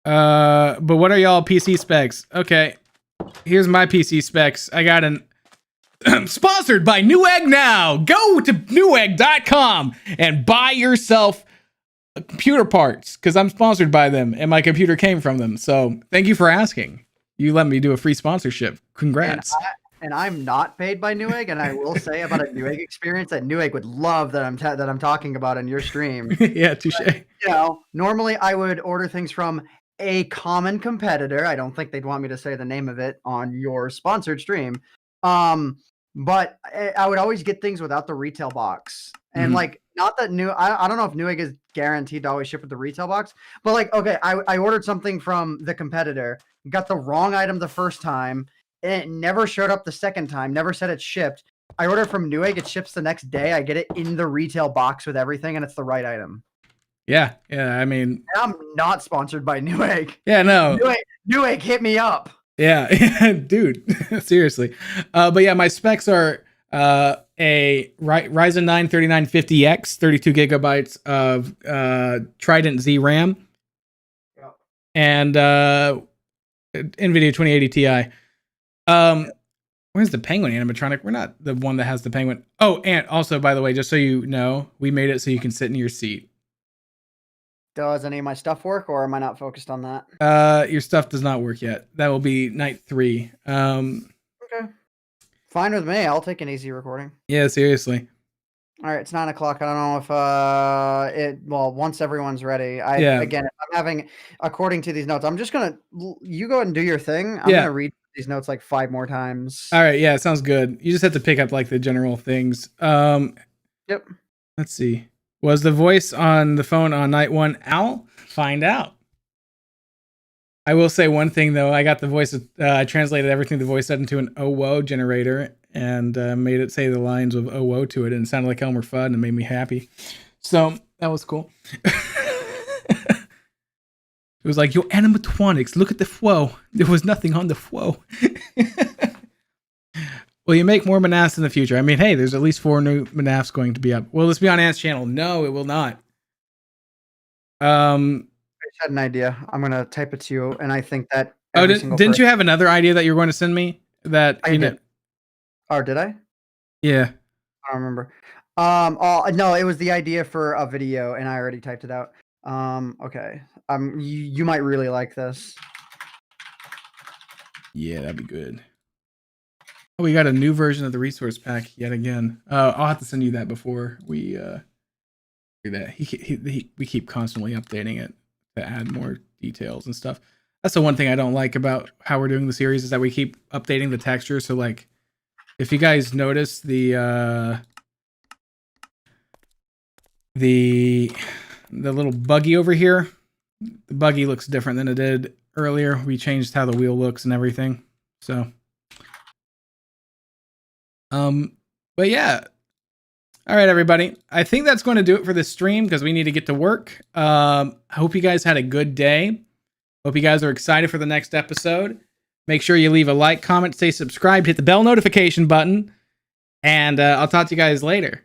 But what are y'all PC specs? Okay, here's my PC specs. I got an sponsored by Newegg now. Go to newegg.com and buy yourself computer parts because I'm sponsored by them and my computer came from them. So thank you for asking. You let me do a free sponsorship. Congrats. And I'm not paid by Newegg, and I will say about a Newegg experience that Newegg would love that I'm talking about in your stream. Yeah, touche. But, normally I would order things from a common competitor. I don't think they'd want me to say the name of it on your sponsored stream. But I would always get things without the retail box. And like, not that I don't know if Newegg is guaranteed to always ship with the retail box, but like, okay, I ordered something from the competitor, got the wrong item the first time, and it never showed up the second time, never said it shipped. I order from Newegg, it ships the next day. I get it in the retail box with everything, and it's the right item. Yeah, I mean, and I'm not sponsored by Newegg. Yeah, no. Newegg, hit me up. Yeah, dude, seriously. But yeah, my specs are a Ryzen 9 3950X, 32 gigabytes of Trident Z RAM, and NVIDIA 2080 Ti. Where's the penguin animatronic? We're not the one that has the penguin. Oh, and also, by the way, just so you know, we made it so you can sit in your seat. Does any of my stuff work, or am I not focused on that? Your stuff does not work yet. That will be night 3. Okay. Fine with me. I'll take an easy recording. Yeah, seriously. All right, it's 9 o'clock. I don't know if once everyone's ready. Again, if I'm having, according to these notes, I'm just gonna, you go ahead and do your thing. I'm gonna read these notes like 5 more times. All right, yeah, sounds good. You just have to pick up like the general things. Yep. Let's see. Was the voice on the phone on night 1 Al? Find out. I will say one thing though. I got the voice. I translated everything the voice said into an "oh whoa" generator and made it say the lines of "oh whoa" to it, and it sounded like Elmer Fudd and it made me happy. So that was cool. It was like, "Yo, animatronics, look at the flow. There was nothing on the flow." Will you make more MNAFs in the future? I mean, hey, there's at least 4 new MNAFs going to be up. Will this be on Ant's channel? No, it will not. I just had an idea. I'm going to type it to you, and I think that didn't you have another idea that you were going to send me? That I did. Oh, did I? Yeah. I don't remember. No, it was the idea for a video, and I already typed it out. Okay. You might really like this. Yeah, that'd be good. Oh, we got a new version of the resource pack yet again. I'll have to send you that before we do that. We keep constantly updating it to add more details and stuff. That's the one thing I don't like about how we're doing the series is that we keep updating the texture. So like, if you guys notice the little buggy over here, the buggy looks different than it did earlier. We changed how the wheel looks and everything. So, but yeah. All right, everybody. I think that's going to do it for this stream because we need to get to work. I hope you guys had a good day. Hope you guys are excited for the next episode. Make sure you leave a like, comment, stay subscribed, hit the bell notification button, and I'll talk to you guys later.